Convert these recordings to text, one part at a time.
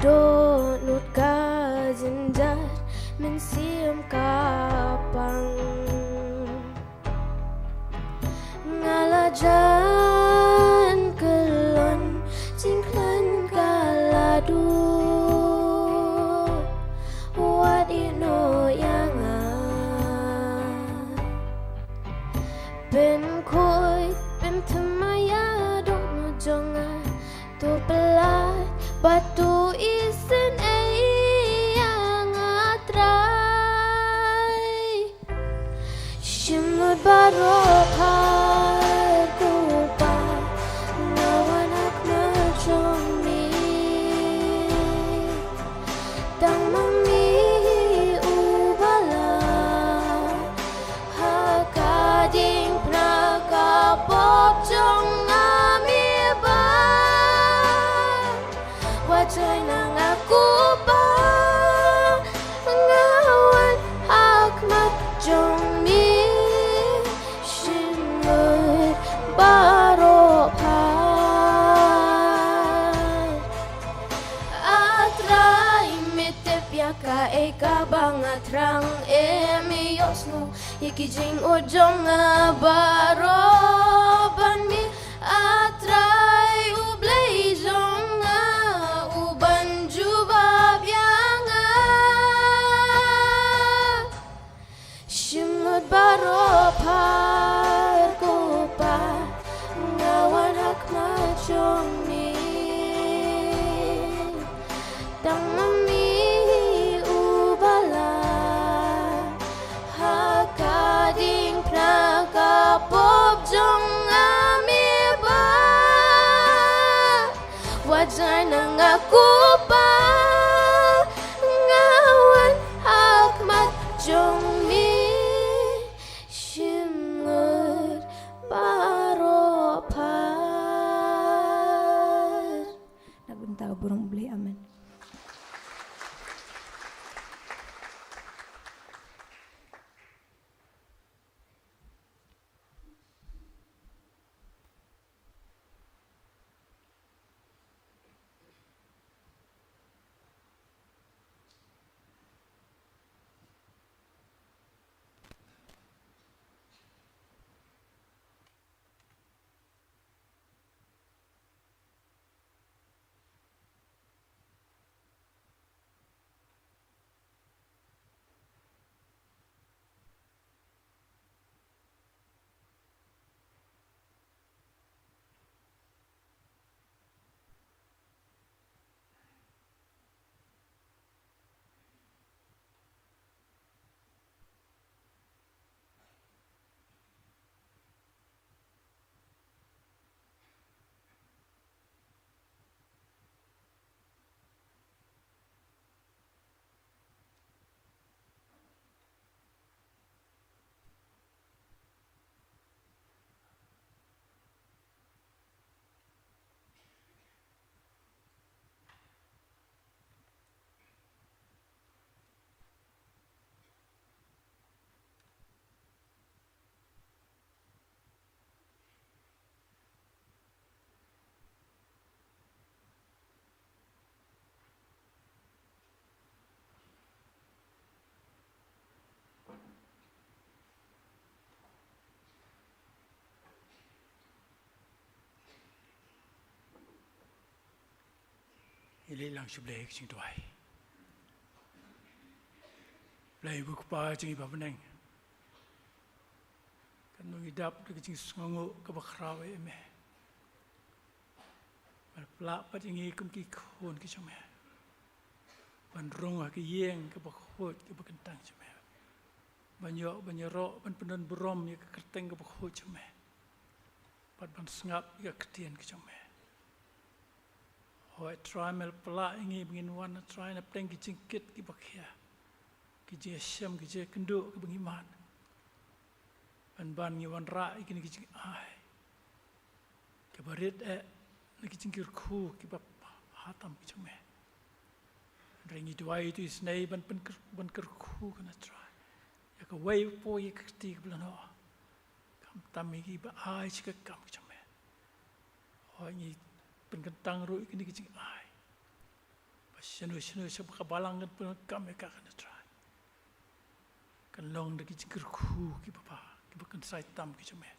donut gazinjar mensium kapang ngalajan kelon cingklan kaladu wat ino yanga ben koi ben temaya dok no jonga tu pelat batu isen yang atrai shimut barokar kupa ngawanak najomi tang mami ubala hakading prakapop jong wajay nang aku ba ngawan akmat jongmi shimut baropan atrai mitep yaka eka bangat rang emiyosno ikijing ojong baroban mi atrai ublay jong baropar kupa ngawanak majomi tang mami ubala hakading prakapop jong amiba wajay nang aku pa ngawan akmat jongmi Nagunta burung beli aman. Ili lang si Blake sing tuay. Blake buku pa sing iba peneng. Kan nung idap ke sing ngongo ke bakrawe eme. Pelak pat ingi kum ki khon ki chome. Ban rong ke yeng ke bakhot ke bakentang chome. Banyak banyaro ban penon berom ya ke kerteng ke bakhot chome. Pat ban sengap ya ketien ke chome. Hoi try mel pelak ingi bengin wana try na peng ki cingkit ki bakhia. Ki je syam ki je kenduk ki bengiman. Ban ngi wan ra ki ni ki cing ai. Ke barit na ki cingkir khu ki bap hatam ki chome. Ringi duai itu isnei ban ker khu kana try. Ya ka wai po ye kti ki blano. Kam tam ki ba ai chi ka kam ki chome. Hoi ngi penkentang ru ini kicing ai. Sinu sebab kabalang kan pun kami kakak try. Kan long lagi jengker ku ki papa, ki bukan saya tam ki cuma.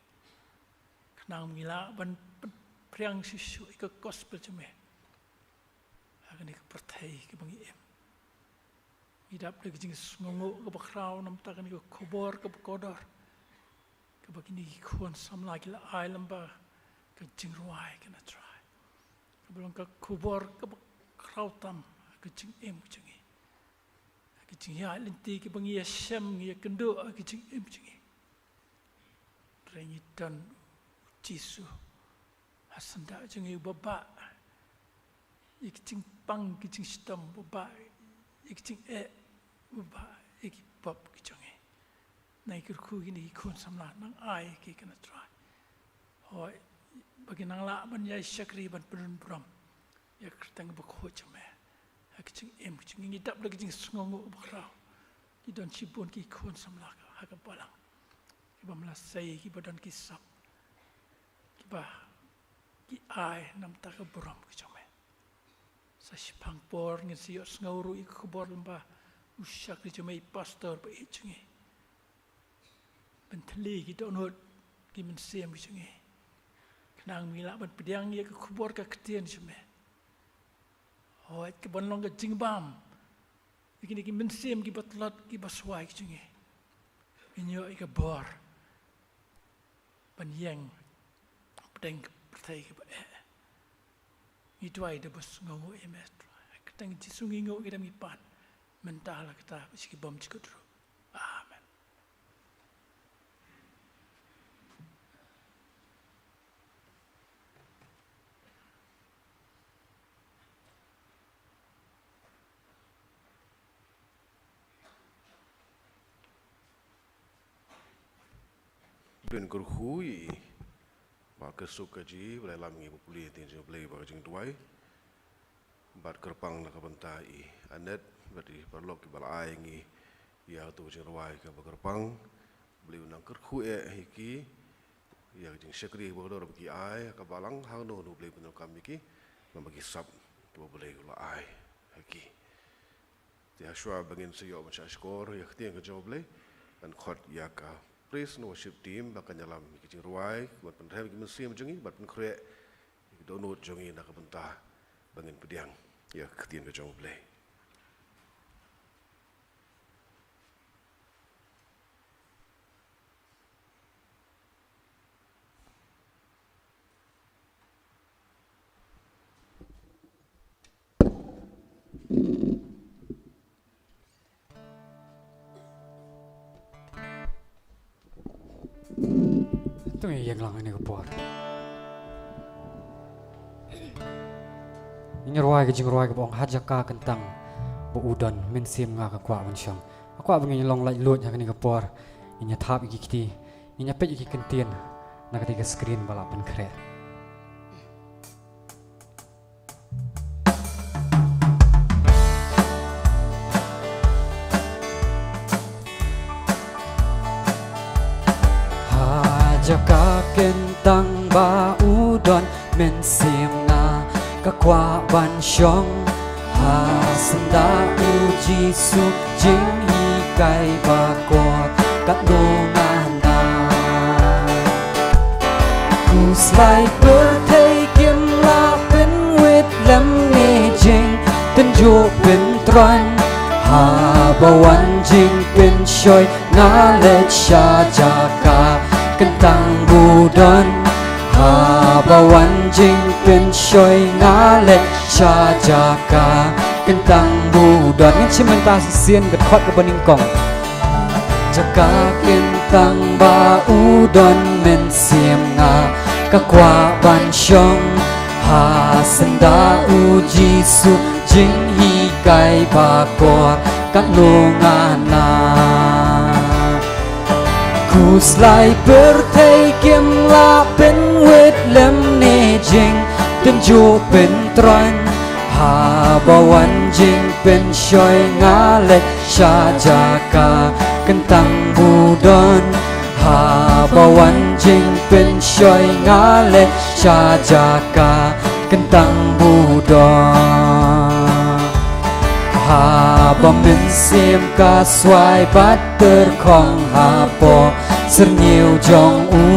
Kenang mila ban priang sisu ikut gospel cuma. Akan ikut pertai ki bangi em. Hidup lagi jengker ngomong ke bakrau nam takkan ikut kubur ke kodor. Ke begini kuan sam lagi lah ai lamba ke jengruai kena try. Belum ke kubur ke bakrau tam. Kecing em kecing ni, kecing ya linti ke bangi Yesem ya kendo kecing em kecing ni. Rengitan Jisu Hasan dah kecing ni bapa, kecing pang kecing sitam bapa, kecing bapa, bap kecing ni. Naik kerku ini ikut samla nang ai ke kena try. Hoi bagi nang la ban ya syakri ban perum ya kertang berkau cuma. Kecing em kecing ini tak boleh kecing sengong berau. Kita cipun ki kon samla hak balang. Kita melasai ki badan kisap. Kita ki ai nam tak beram kecing me. Saya sipang por ngisi sengauru ik kubor lembah usyak kecing me pastor be kecing ni. Benteli kita onot ki mensem kecing ni. Kenang mila ban pediang ye ke kubor ke ketian kecing me. Oh, ke bonlong ke jingbam. Begini ki mensim ki batlat ki baswai ki cungi. Inyo ke bor. Ban yang pedeng pertai ke ba. Itu ai de bas ngau emet. Ketang ji sungi ngau ki dam ipan. Mentala kita bisi bom cikut. Amen. Ben kerhui, bak kesuk kaji, boleh lami boleh tinggal boleh bak jeng tuai, bat kerpang nak bentai, anet berarti perlok balai ni, ya tu jeng tuai ke bak kerpang, boleh unang kerhui hiki, ya jeng sekri boleh bagi ai, ke balang hang no boleh benar kami ki, bagi sab, boleh ulai hiki. Dia syua bangin siyo macam skor, ya tiang kerja boleh, dan khot ya ka. Praise and worship team bakal nyalam kicing ruai buat penrem kita mesti menjengi buat penkreat donut jengi nak bentah bangin pediang ya ketian kejong boleh. Itu yang lang ini kepor. Ini ruai kejing ruai kebong hajaka kentang buudan mensim ngak kuat mensyang. Aku abang ini long light load yang ini kepor. Ini tahap iki kiti. Ini pet iki kentian. Nak ketiga screen balapan keren. Jaka kentang baudon mensim na kakwa ban syong hasenda uji su jing hikai bakot kat dongana ku slai berthei kim la pen wit lam ne jing tenjo pen tran ha bawan jing pen shoy ngalet sha jaka kentang budon habawan jing pen shoy ngalet syajaka kentang budon ngan cimentas sien ket khot ke beningkong jaka kentang baudon men sim nga kakwa ban syong ha senda uji su jing hikai bakor kat lungana ku slai berthei kim la pen wit lem ne jing tenjo pen tran ha bawan jing pen shoy ngalet syajaka kentang budon ha bawan jing pen shoy ngalet syajaka kentang budon Haba min sim ka swai bat terkong hapo serniu jong u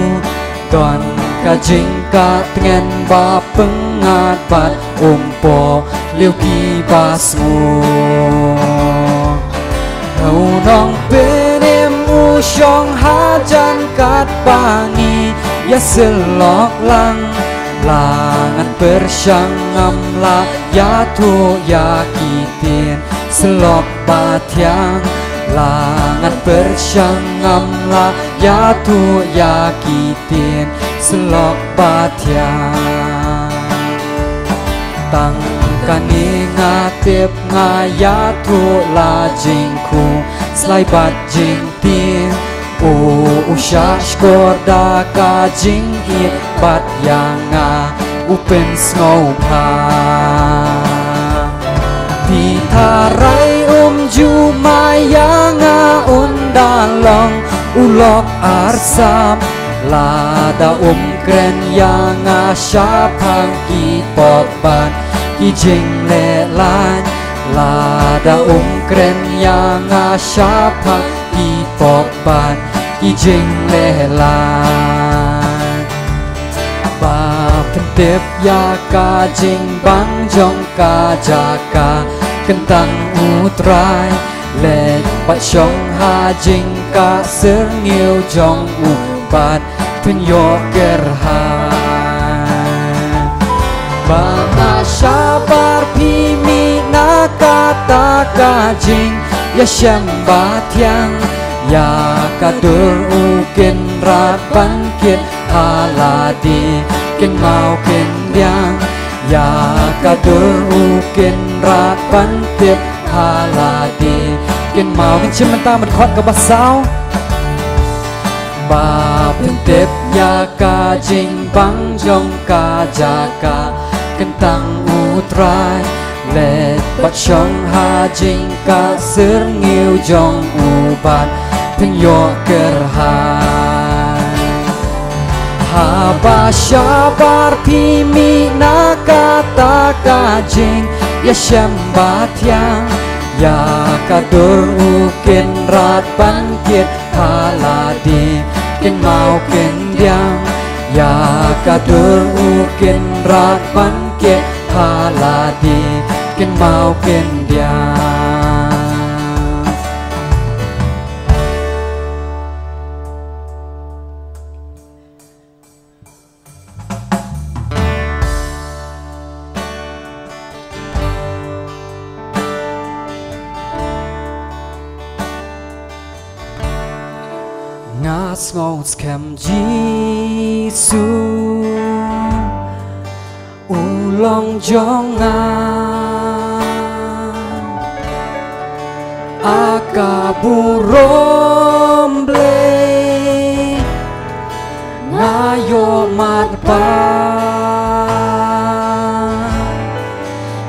don ka jing ka tengen ba pengat bat umpo liu ki basmu Hau nong penem u syong hajan kat bangi ya selok lang Langan bersyangam la ya tu ya kitin selok batiang Langan bersyangam la ya tu ya kitin selok batiang Tang kani ngatip ngaya tu la jingku Selai bat jing tin usya shkorda ka jing it bat yanga upen snow pa Titarai jumayanga undalong ulok arsam Lada kren yanga syapang ki potban ki jing lelan Lada kren yanga syapang ki potban ki jing lelan Ba pentip ya ka jing bang jong ka jaka kentang utrai lek bat syong ha jing ka serniu jong ubat penyo gerhan Banga syabar pimi nakata ka jing ya syambatiang Ya kadur ukin rat bangkit haladi kin mau kin diang Ya kadur ukin rat bangkit haladi kin mau kin cimenta menkhot ke basau Ba pentip ya ka jing bang jong ka jaka kentang utrai Let bat syong ha jing ka serniu jong ubat penyo gerhan Haba syabar pimi nakata kajing ya syambatiang Ya kadur ukin rat bangkit haladi kin mau kin diang Ya kadur ukin rat bangkit haladi kin mau kin diang Ngas ngos kem Jisu ulong jongan akaburom ble ngayo matpa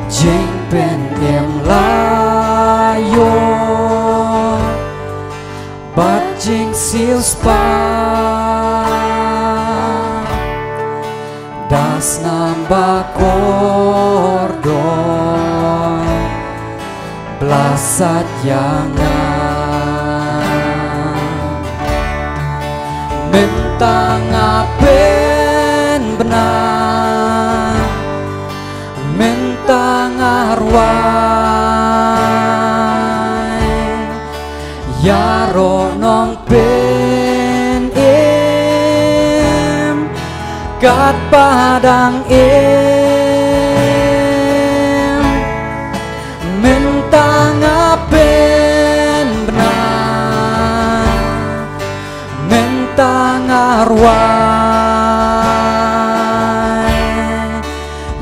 jing pen em layo bat jing siêu spa das namba kordon belasat yangan mentang apen benar mentang arwai ya ronong pen em kat padang em mentang apen benar mentang arwai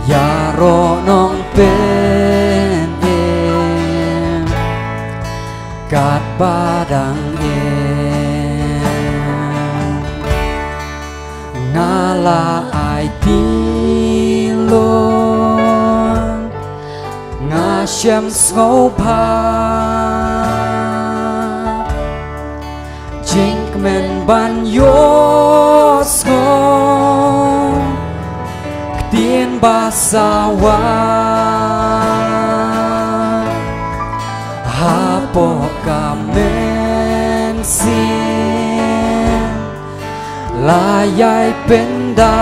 ya ronong pen em kat padang ngala ai tilon ngasyam skopa jing men ban yosgo ktien basawa ลายายเป็นดา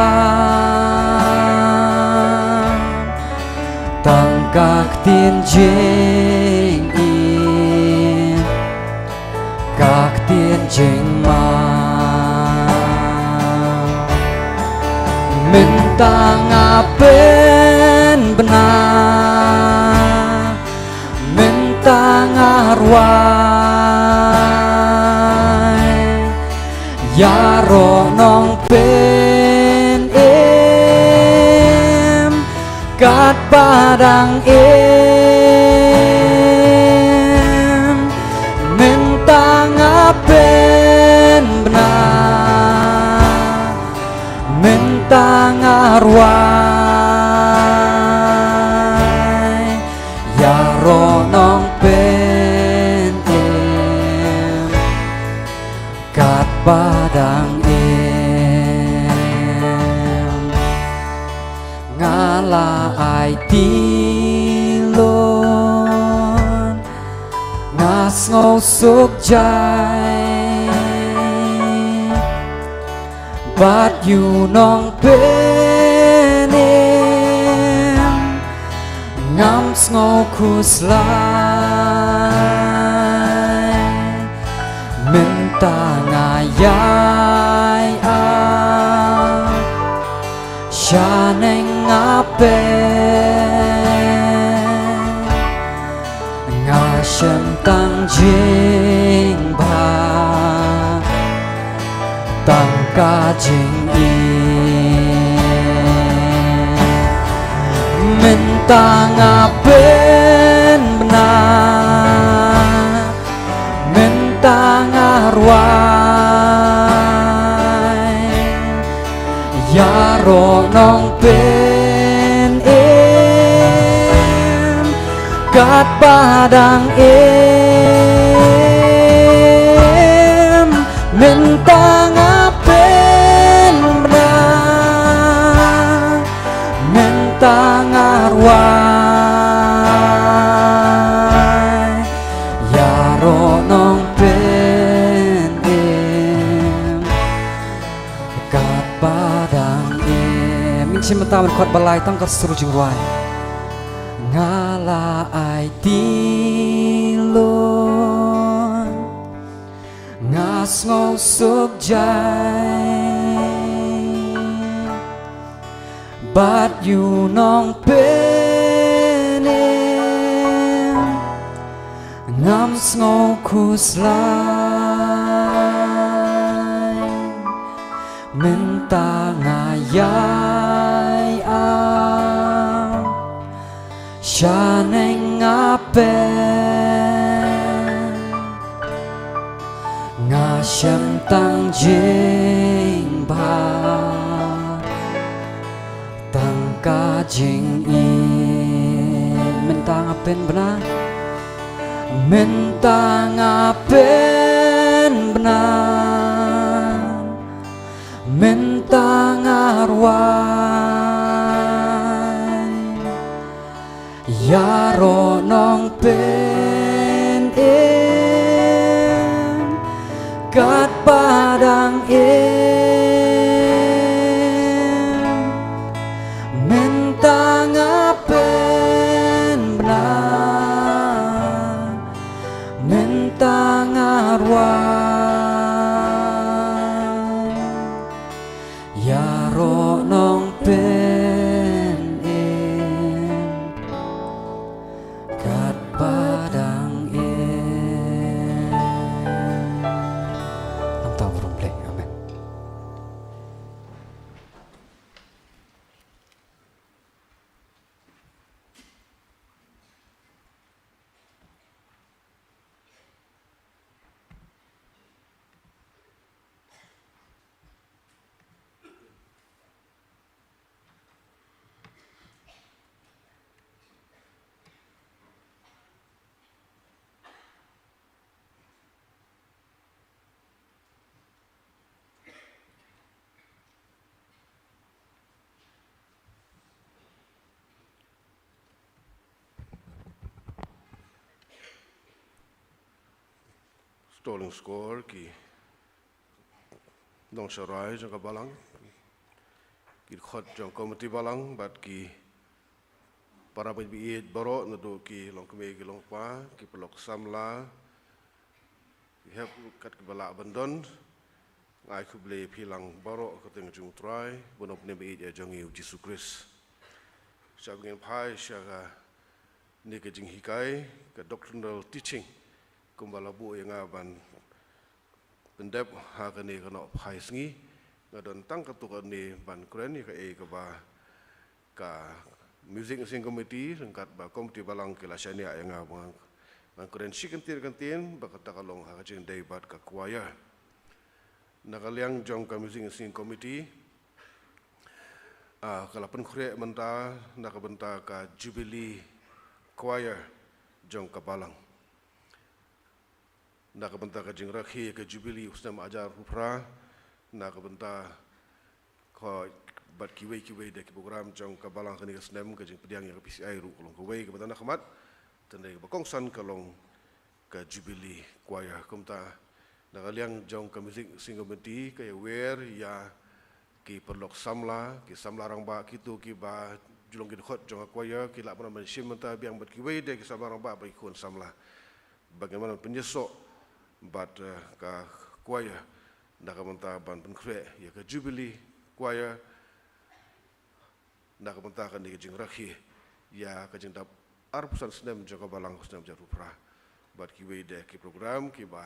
ตั้งกากเตียนเจงอีกากเตียนเจงมาmin tanga pen benar min tanga ruai ya ro nong pen em kat padang em min tanga pen benar min tanga ruai ya ro nong pen em kat padang em ngala ai tilon ngas ngau suk jai but you nong pen em ngam ngau kuslai min tanga yai a shaneng ape nga shem tang jing ba tang ka jing y min tang apen benar min tang ruai ya ro nong pen em kat padang em min tang apen benar min tang ruai ya ro nong pen em kat padang em min chim ta man khot balai tang ka sru jing ruai ngala ai tilon ngas ngau suk jai but you nong pen em ngam ngau kuslai min tanga yai a shaneng ape nga shem tang jing ba tang ka jing i min tang apen benar min tang apen benar min tang ruai ya ro nong pen em kat padang em min tang apen benar min tang ruai ya ro nong pen em kat padang em nam ta burung play amen. Stalling score ki nong sharai jong ka balang ki khot jong komiti balang bat ki para biit baro na do ki long keme ki long pa ki pelok samla ki hep kat ki bala bandon ngai ku ble pilang baro ko teng jung trai bonop ne biit ya jong yu Jesus Christ sab ngin pai syaga ni ke jing hikai ke doctrinal teaching kumbala bu yang aban pendep ha ka ni kana pai sngi ngadon tang ka tu ka ni ban kren ni ka e ka ba ka music sing committee singkat ba komiti balang ke la shania yang abang ban kren sikentir kantin ba ka takalong ha ka jing dei bat ka choir nakaliang jong ka music sing committee kalau pun kure menta nak benta ka Jubilee Choir jong kabalang nak benta ka jing rakhi ka Jubilee usnam ajar rupra nak benta ko bat kiwe de program jong kabalang kani usnam ka jing pediang yang PCI ru kolong kiwe ka benta nak mat tendai ka kongsan kalong ka Jubilee Choir kumta nakaliang jong ka music sing committee ka aware ya ki perlok samla ki samla rang ba kitu ki ba julong ki khot jong akwaya ki la pun mensim menta biang bat ki we de ki samla rang ba ba ikun samla bagaimana penyesok bat ka kwaya nak menta ban pen kre ya ka Jubilee kwaya nak menta kan di jing rakhi ya ka jing dap arpusan snem jong balang snem jarupra bat ki we de ki program ki ba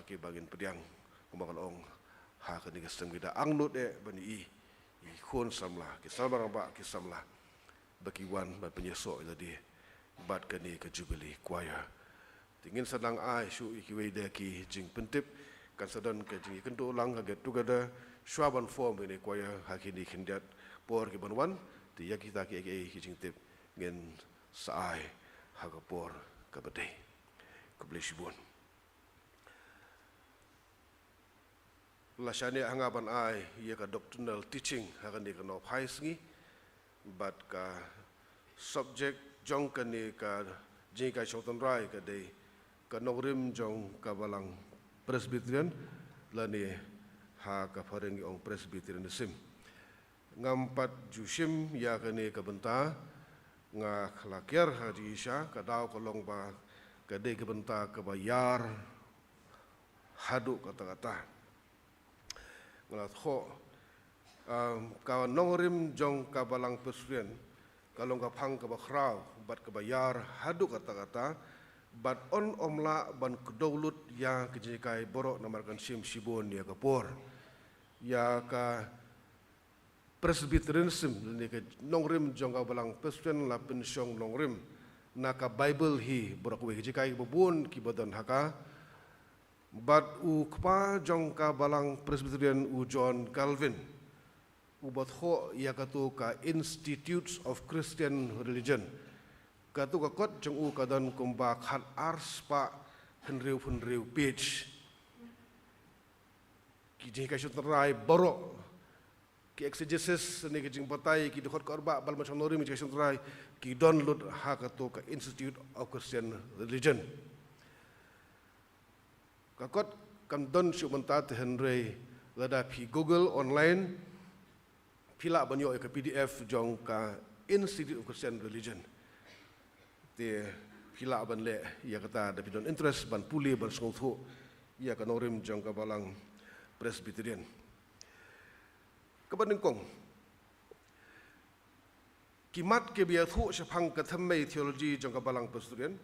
ki bagin pediang kumbang ha ka ni gestem kita angnut bani i khon samla ki samla ba ki samla baki wan ba penyesok tadi bat ka ni ka Jubilee Choir tingin sedang ai su ki we de ki jing pentip kan sadan ka jing kendo lang ha get together shwaban form ni choir ha ki ni kindat por ki banwan ti ya kita ki jing tip ngen saai ha ka por ka badai ka blesibon Lasane hangapan ai ia ka doctrinal teaching hakan ni ka no phaisngi bat ka subject jong ka ni ka jing ka shoton rai ka dei ka norim jong ka balang presbyterian lani ha ka pharengi ong presbyterianism ngampat jusim ya ka ni ka benta nga khlakiar haji isha ka daw kolong ba ka dei ka benta ka bayar hadu kata-kata ngalat kho kawan nongrim jong kabalang pesuen kalong ka phang ka bakhrau bat ka bayar hadu kata-kata bat on omla ban kedaulut ya kejikai borok namarkan sim sibon ya kapor ya ka presbyterianism ni ka nongrim jong kabalang pesuen la pensyong nongrim na ka bible hi borok we kejikai bobon ki badan haka bat u kpa jong ka balang Presbyterian u John Calvin u bat kho ya katu ka Institutes of Christian Religion katu ka kot jong u kadan kumba khat ars pa henriu page ki jing ka shutrai boro ki exegesis ni ki jing batai ki dkhot korba bal macam nori mi ka shutrai ki download ha katu ka Institute of Christian Religion kakot kam don syuk mentat henry lada pi Google online pila banyo ka PDF jong ka Institute of Christian Religion te pila ban le ya kata da pidon interest ban puli ban songtho ya ka norim jong ka balang Presbyterian kabaning kong kimat ke biya thu syapang ka thammei theology jong ka balang Presbyterian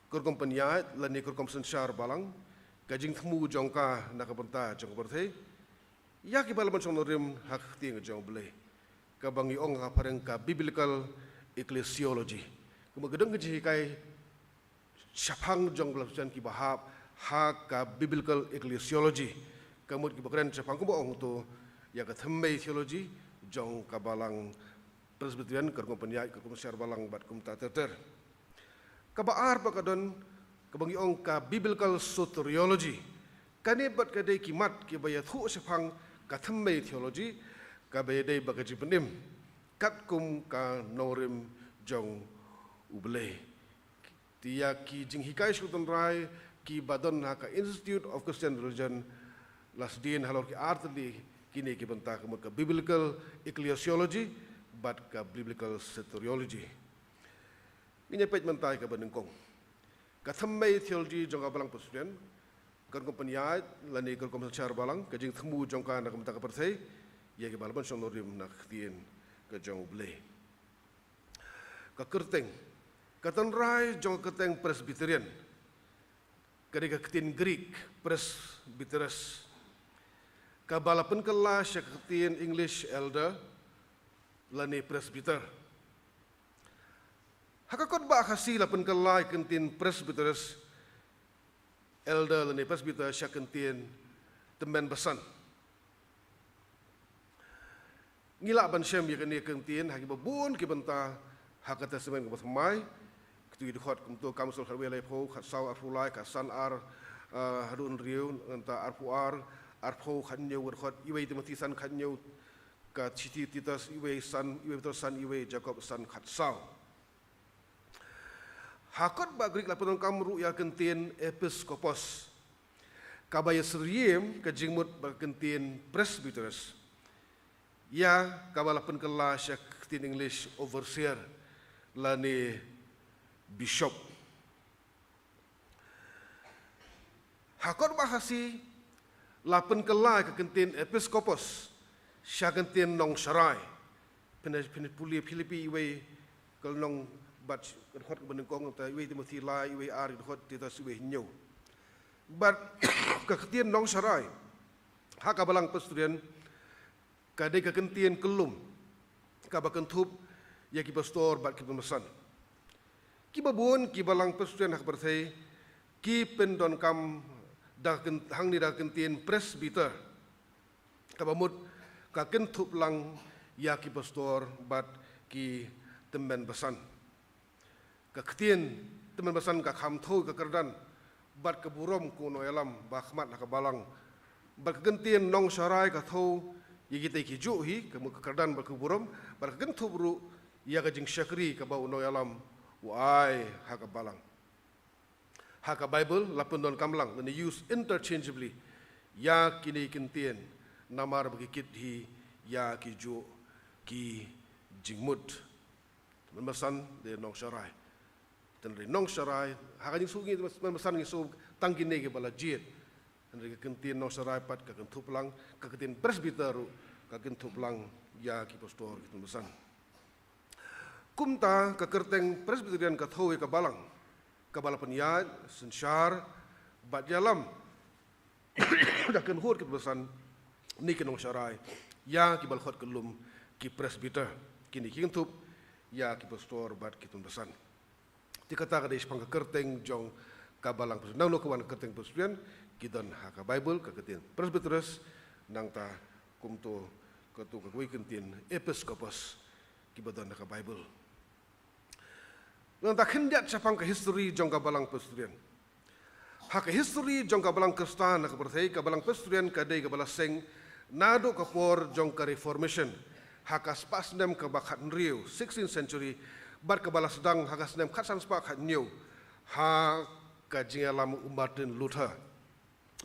kurkom penyat lani kurkom sensar balang kajing temu jongka nak benta jong berthei ya ki balaman song norim hak ting jong bele ka bangi ong ka pareng ka biblical ecclesiology kumagedeng ji kai syapang jong belasan ki bahab hak ka biblical ecclesiology kamut ki bakren syapang ko ong tu ya ka themmei theology jong ka balang Presbyterian kurkom penyat kurkom sensar balang bat kum ta ter kabaar pakadon kabangi ong ka biblical soteriology kanibat kadai kimat ki bayat hu sepang ka thammei theology ka bayadai bagaji penim kat kum ka norim jong uble tiya ki jing hikai shutan rai ki badon ha ka Institute of Christian Religion lasdin halor ki artli kini ki benta ke biblical ecclesiology but ke biblical soteriology. Ini pej mentai ke benengkong. Kathamai theology jongka balang pesudien, kan kompanyai lani kan komisar balang, kajing temu jongka nak benta ke perthai, ia ke balapan sonorim nak tien ke jong ble. Ke kerteng, katanrai jong kerteng Presbyterian, kadika ketin Greek Presbyterus, ke balapan kelas yang ketin English elder, lani presbyter. Hakakot ba kasi lapan kalay kentin presbyterus elder lani presbyter siya kentin temen besan. Ngila ban syam ya kini kentin haki babun ki benta hakata semen ke batmai ketu idhot kumtu kamsul harwe lai pho khasaw arfulai kasan ar hadun riu anta arfuar arpho khanyo wadhot iwe timothisan khanyo ka chiti titas iwe san iwe Jacob san khatsaw. Hakot ba Greek lapan kamru ya kentin episkopos. Kabaya seriem ke jingmut ba kentin presbyterus. Ya kabalapan kelas ya kentin English overseer lani bishop. Hakot ba hasi lapan kelas ke kentin episkopos. Sya kentin nong syarai. Puli Filipi iwe kal nong but hot benengkong ta iwe Timothy lai iwe ar hot titas iwe nyo. But keketian nong syarai. Haka balang pesudien kadai kekentian kelum kabakentup ya ki pastor bat ki pemesan. Ki babun ki balang pesudien hak berthai ki pendon kam dah hang ni dah kentian presbyter. Kabamut kakentup lang ya ki pastor bat ki temen besan. Keketian teman besan ka khamthoi ka kerdan bat ke burom kuno alam bakhmat nak balang bat kekentian nong syarai ka thau ye kita ki juhi ka kerdan bat ke burom bat kentu bru ya ka jing syakri ka bau no alam wai ha ka balang ha ka Bible lapun don kamlang when use interchangeably ya kini kentian namar bagi kit hi ya ki ju ki jingmut teman besan de nong syarai tenri nong syarai hakajing sugi memesan ngisuk tangkin nege bala jit tenri kentin nong syarai pat ka kentu pelang ka kentin presbyter ka kentu pelang ya ki pastor gitu mesan kumta ka kerteng presbyterian ka thowe ka balang ka bala penyat sensyar bat jalam dah ken hot gitu mesan ni ke nong syarai ya ki bal khot kelum ki presbyter kini ki kentu ya ki pastor bat gitu mesan. Dikata kada ispang kerteng jong kabalang pesudien. Nang lo kawan kerteng pesudien kidan haka Bible kaketin presbyterus nang ta kumto ketu kakui kentin episkopos kibadan haka Bible. Nang ta kendiat sapang ke history jong kabalang pesudien. Haka history jong kabalang Kristan haka berthai kabalang pesudien kadai kabala seng nado kapor jong ka reformation haka spasnem ka bakhat riu 16th century bar kabala sedang hagas nem khasan spa khat new ha ka jingalam Martin Luther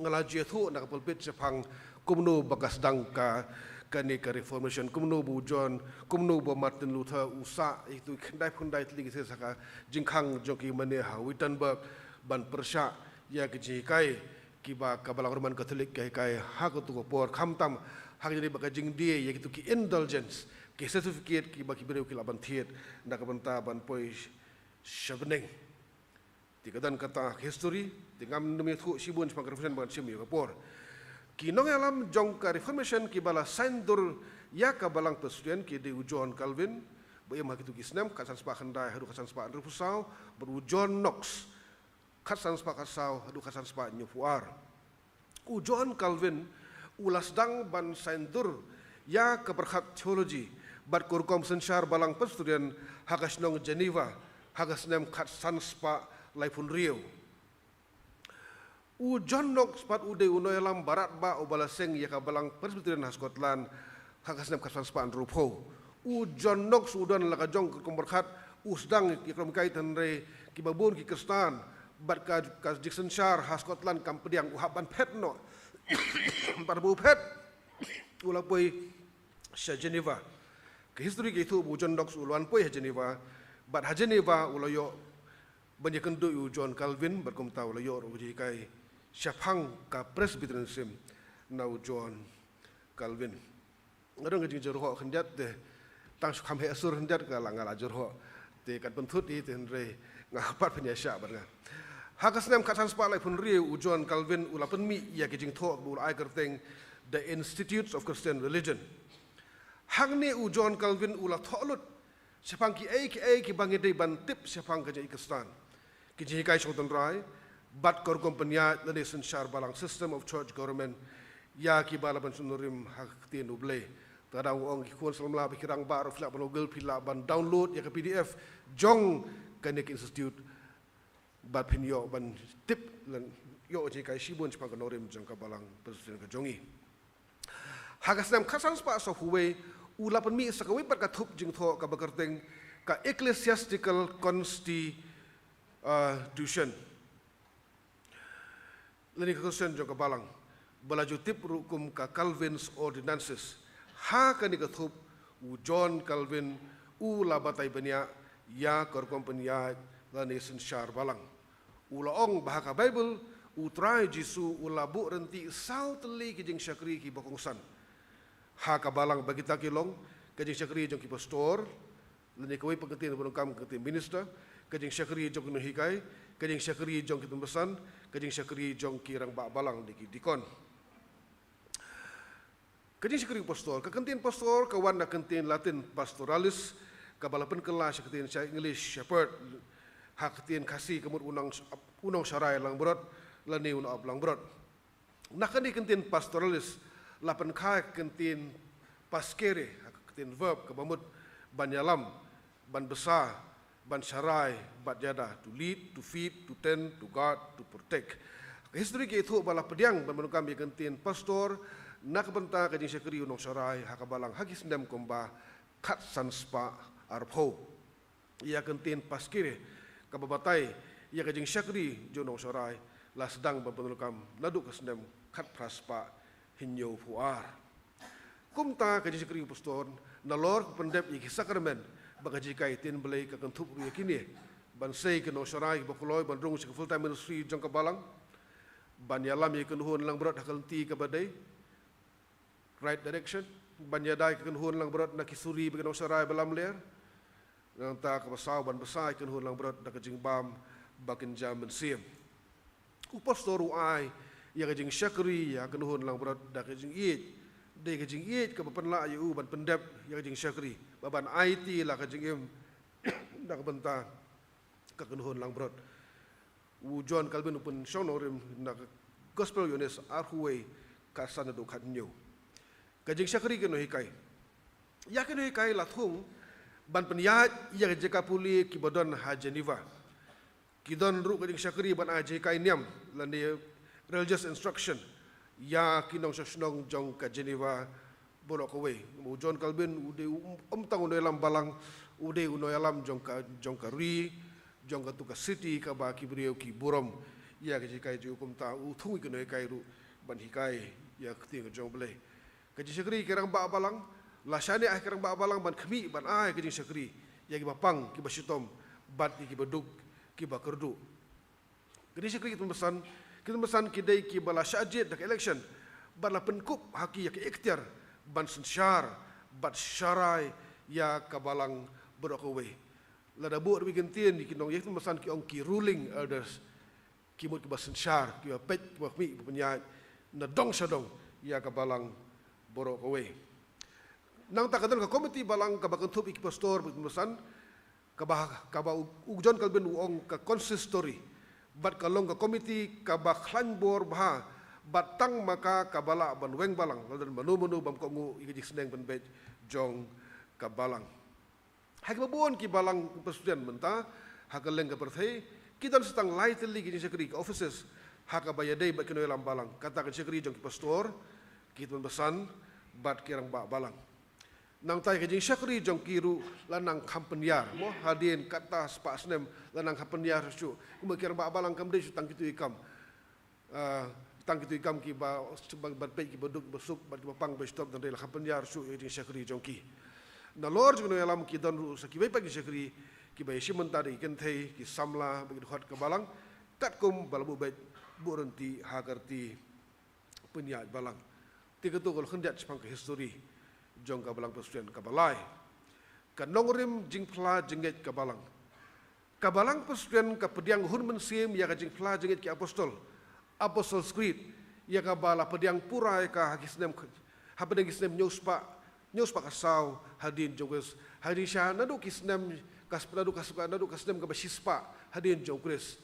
ngala jethu nak pulpit sepang kumno bagas dang ka kani ka reformation kumno bu John kumno bu Martin Luther usa itu kendai fundai tling se saka jingkhang joki mane ha Wittenberg ban persya ya ki kai kiba kabala Roman Catholic kai ha ko tu por khamtam ha jadi bagajing dia ya gitu ki indulgence ki certificate ki baki bereu ki laban thiet nak banta ban poi shabneng tikadan kata history tingam nemi thu sibun sepang reformation ban sim yo por ki nong alam jong ka reformation ki bala saindur ya ka balang pesudien ki de John Calvin ba yam hakitu ki snem kasan spa khandai hadu kasan spa rufusau ber John Knox kasan spa kasau hadu kasan spa nyufuar John Calvin ulas dang ban saindur ya ka berkhat theology bat kurkom sensyar balang pesudien hagas nong Geneva hagas nem khat sanspa laipun rio John Knox pat ude unoyalam barat ba obala seng ya ka balang presbyterian Scotland hagas nem khat sanspa rupo John Knox udan la ka jong kurkom berkhat usdang ki krom kaitan re ki babun ki Kristan bat ka sensyar Scotland kampediang uhaban petno Bar bu phet ula poi sha Geneva. Ke history ke itu bu John Knox uluan poi Geneva. But Geneva ula yo banyak kendu yu John Calvin berkum tahu ula yo uji kai syafhang ka Presbyterianism nau John Calvin. Ngadong ngajing jerho khendat de tang sukam he asur khendat ka langala jerho te kat bentut di ten re ngapat penyasya barnga. Hakasnem katan spalai pun riu u John Calvin ula penmi ya kijing tho bu ai kerteng the Institutes of Christian Religion. Hang ni u John Calvin ula tholut sepang ki ki bangede ban tip sepang ka Ikistan. Kijing kai shong rai bat kor kompanya the nation shar balang system of church government ya ki bala ban sunurim hak tin uble. Tadang ong ki kun selama pikirang bar flak banogel pila ban download ya ke PDF jong kanek institute bat pinyo ban tip lan yo je kai shibun sepang kanorim jong ka balang presiden ka jongi. Hagasnam khasan spa so huwe ulapan mi sakawi pat ka thup jing tho ka bakarteng ka ecclesiastical constitution. Lani Christian jong ka balang balaju tip rukum ka Calvin's ordinances. Ha kani ka thup u John Calvin u labatai bania ya kor kompanya la nation shar balang. Ula ong bahaka Bible u try Jisu ula bu renti sautli ki jing syakri ki bokongsan. Ha ka balang bagi ta kilong ka jing syakri jong ki pastor lani kawai pengertian bunukam ke minister ka jing syakri jong no hikai ka jing syakri jong ki tumbesan ka jing syakri jong ki rang ba balang di ki dikon. Ka jing syakri pastor ka kentin pastor ka wan na kentin Latin pastoralis ka balapan kelas kentin English shepherd hak tien kasih kemud unang syarai lang berot lani unang lang berot. Nakani kentin pastoralis lapan kai kentin paskere hak kentin verb kebamut ban yalam ban besar ban syarai bat jada to lead to feed to tend to guard to protect. History ke itu bala pediang ban menukam ye kentin pastor nak benta kajing syakri unang syarai hak balang hagis ndam komba kat sanspa arpho. Ia kentin paskere kababatay ia kajing syakri jonong syarai la sedang berpenulukam laduk kesendam kat praspa hinyo puar. Kumta kajing syakri pastor nalor pendep iki sakramen bagaji kaitin belai ka kentup ru yakini bansai ke no syarai bakuloi bandrung sik full time ministry jong kabalang ban yalam ye kenhun lang berat hakalti ka badai right direction ban yadai kenhun lang berat nakisuri bagi no syarai balam ler nang ta ka basaw ban basay kenhun lang berat da kajing bam bakin jam mensim u pastor ai ya kajing syakri ya kenhun lang berat da kajing it de kajing it ka panla yu ban pendep ya kajing syakri baban IT la kajing im da ka benta ka kenhun lang berat u John Calvin pun shonorim na gospel yones arhuwe ka sanadu khanyo kajing syakri ke no hikai ya ke no hikai la thung ban penyahat ia jeka puli ki bodon ha Geneva kidon ru kajing syakri ban aje kai niam lani religious instruction ya kinong sosnong jong ka Geneva bolok away mu John Calvin ude tang no lam balang ude no lam jong ka ri jong ka tu ka city ka ba ki brio ki burom ia ka kai ju kum ta u thu ki no kai ru ban hikai ya kti jong ble ka syakri kerang ba balang lasane ah kerang ba balang ban khmi ban ai kajing syakri ya ki bapang ki basitom bat ki baduk ki bakerdu kajing syakri kita pesan ki dai ki bala syajid dak election ban la penkup haki ya ki ikhtiar ban sensyar bat syarai ya kabalang berokowe la dabu ri gentien ki nong yek pesan ki ong ki ruling elders ki mut ki basensyar ki pet ki khmi penyai na dong sadong ya kabalang berokowe. Nang takadal ka komiti balang ka bakentup iki pastor pesan ka John Calvin uong ka consistory bat kalong ka komiti ka bakhlan bor bah batang maka kabala ban weng balang dan manu bam kongu iki seneng ban bet jong ka balang hak babon ki balang presiden menta hak leng ka perthai kidan setang lightly ki sekri ka offices hak bayadai bat kinoy lam balang kata ka sekri jong ki pastor kitun besan bat kirang ba balang nang tay kajing syakri jong kiru lanang kampanyar mo hadin kata spa snem lanang kampanyar su kumikir ba balang kam de tang kitu ikam tang kitu ikam ki ba sebag bat ki baduk basuk bat ki pang ba stop dan rela kapenyar su yeng syakri jongki na lor jung no yalam ki dan ru saki bai pagi syakri ki ba shiman tadi ken thei ki samla bagi khat ka balang kat kum balabu bai burenti hagarti penyaj balang tiga tu kol khendat sepang ke histori jong ka balang pasuen ka balai ka nongrim jingpla jenget ka balang pasuen ka pediang hun mensim ya ka jingpla jenget ki Apostol Creed ya ka bala pediang purai ka hakisnem habedeng kisnem nyuspa kasau hadin jongres hadin sha nadu kisnem kaspadu kasuka nadu kasnem ka basispa hadin jongres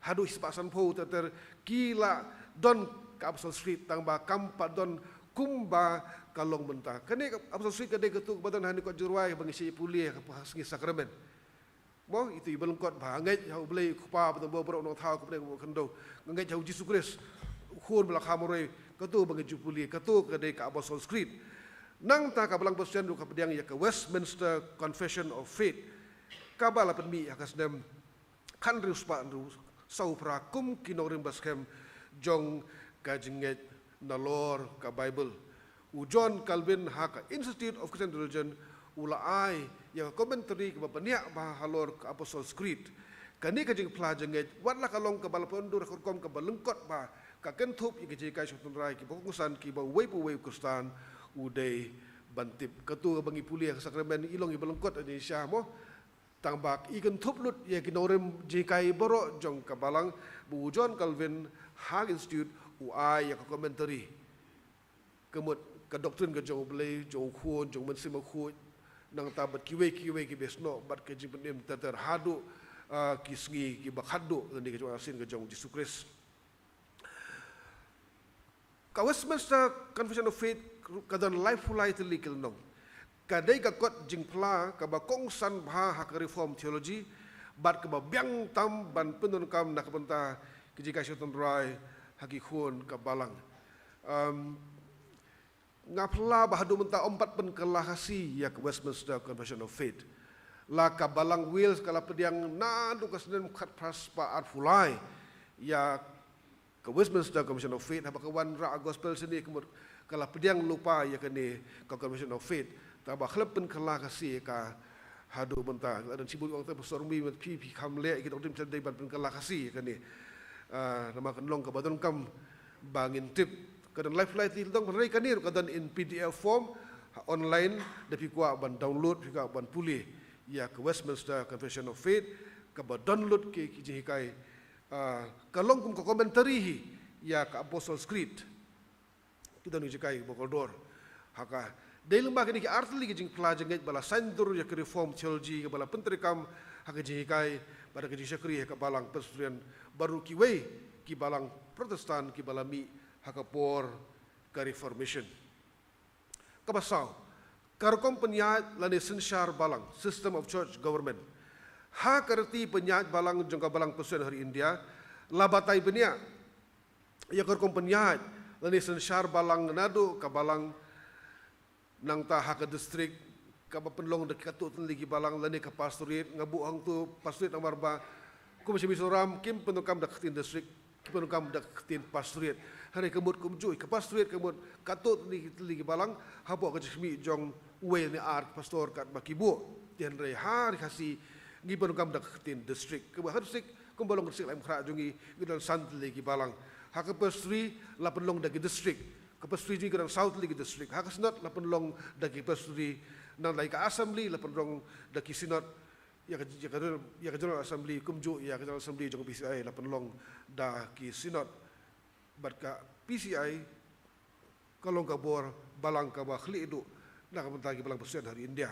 hadu hispa sanpo ter kila don ka Apostol Creed tang ba kampa don kumba kalong mentah kene Apostol Creed kade ketuk badan hani ko jurwai bangisi pulia ka pasengi sakramen mo itu ibelengkot banget hau belai kupa betul betul orang tahu kepada kendo ngai hau Yesus Kristus khur belak hamore ketu banget jupuli ketu kedai ka Apostol Creed nang ta ka belang pasien du ka pediang ya ka Westminster Confession of Faith ka bala penmi akas dem kan rius pa ndu sau prakum kinorim baskem jong ka jinget nalor ka Bible u John Calvin ha ka Institute of Christian Religion ulai yang komentari ke bapaniak bah halor ke Apostol Creed kani ka jing plajanget watla kalong ka balapondur korkom ka balengkot ba ka kentup yang ke kai sutun rai ki bokusan ki ba wei kustan udai bantip ketu bangi pulia ke sakramen ilong i balengkot Indonesia mo tangbak i kentup lut ye kinorem jikai borok jong ka balang bu John Calvin Hag Institute uai ya ka komentari kemut ka doktrin ka jong belai jong khun jong mensim khun nang tabat kiwe ki besno bat ke jibenim teter hadu kisngi ki bakhadu ni ke jong asin ke jong Yesus Kristus ka Westminster Confession of Faith kadan life fulai telikil nong kadai ka kot jingpla ka ba kongsan bha hak reform theology bat ka ba byang tam ban penun kam nak benta ke jika syaitan rai haki khun ka balang ngapla bahadu menta ompat penkelahasi ya ke Westminster Confession of Faith la ka balang Wales kala pediang nadu kasnen khat praspa art fulai ya ke Westminster Confession of Faith apa kawan ra gospel sini kemur kala pediang lupa ya kene ke Confession of Faith taba khlep penkelahasi ka hadu menta dan sibuk orang pastor mi pi kamle kita utim sedai ban penkelahasi kene nama kenlong ke badan kam bangin tip kadang live itu tong mereka ni kadang in PDF form online dapat kuat ban download juga ban pulih ya ke Westminster Confession of Faith ke ban download ke jihikai kalong kum komentari ya ke Apostol Creed kita ni jikai bokoldor haka dai lemah kini ke artli ke jing pelajanget bala sandur ya ke reform theology ke bala penterikam haka jihikai pada ke jisyakri ke balang persurian baru kiwe ki balang Protestan ki balami hakapor ka reformation kabasau karkom penyat lani sensyar balang system of church government ha karti penyat balang jongka balang pesuen hari India labatai benia ya karkom penyat lani sensyar balang nadu ka balang nang ta ha ka district ka penlong de katut lagi balang lani ka pastorit ngabu hang tu pastorit amarba kum sibisoram kim penukam deketin district kim penukam deketin pastorit hari kemud kumjui ke pastorit kemud katut lagi balang hapo ke jismi jong uwe ni art pastor kat bakibu tian rei hari kasi ngi penukam deketin district ke bahar district kum balong district lain khra jongi gidan sant lagi balang ha ke pastri la penlong dagi district ke pastri ji gidan south lagi district ha ke senat la penlong dagi pastri nang lai ka assembly la penlong dagi sinot ya ke general assembly kumju ya ke general assembly jong PCI la penlong da ki sinot berka PCI kalau kabor balang kabah khli itu nak mentagi balang pesuen hari India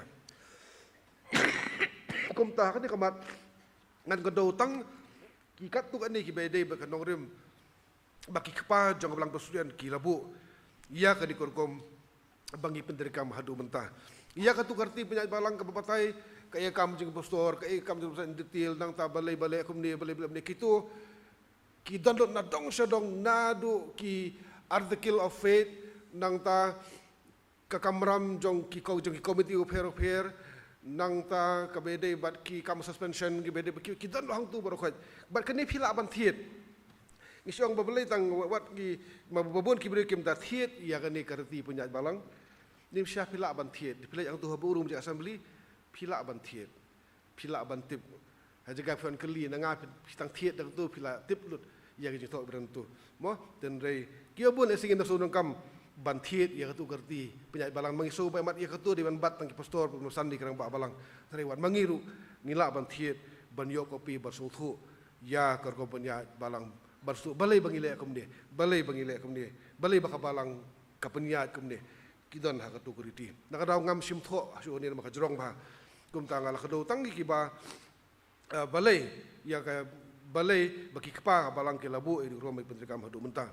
kum ta kan kamat ngan kedau tang ki kat tu kan ni ki bede bekanong rim baki kepa jong balang pesuen ki labu ia ka dikorkom bangi penderikam hadu mentah ia ka tu karti penyat balang ka bapatai ka ia kam jeng pastor ka ia kam jeng detail nang ta balai akum ni balai kitu ki download na dong syadong nadu ki article of faith nang ta kakamram jong ki kau jong ki committee of fair nang ta ka bede bat ki kam suspension ki bede ki download hang tu baru khat bat kene phila ban thiet Ngisyong babelai tang wat ki mababun ki beri kim ta thiet ya kan ni karti punya balang. Nim syah pilak ban thiet. Pilak yang tu habu urum je assembly pilak ban thiet. Pilak ban tip. Hajaga puan keli na nga pitang thiet dak tu pilak tip lut ya ke jitok berantu. Mo dan rei kia bun esingin nafsu kam ban thiet ya tu karti punya balang mangiso ba mat ya tu di ban bat tang ki pastor penusan di kerang ba balang. Rei wat mangiru ngila ban thiet ban yo kopi bersuthu ya kar ko punya balang bersu balai bangile akum dia balai bangile akum dia balai bakabalang kapeniat kum dia kidon ha katu kuriti nakadaw ngam sim tho asu ni maka jrong ba kum tanga la kadu tangi ki ba balai ya ka balai baki kapa balang ke labu di rumah pentrikam hadu mentah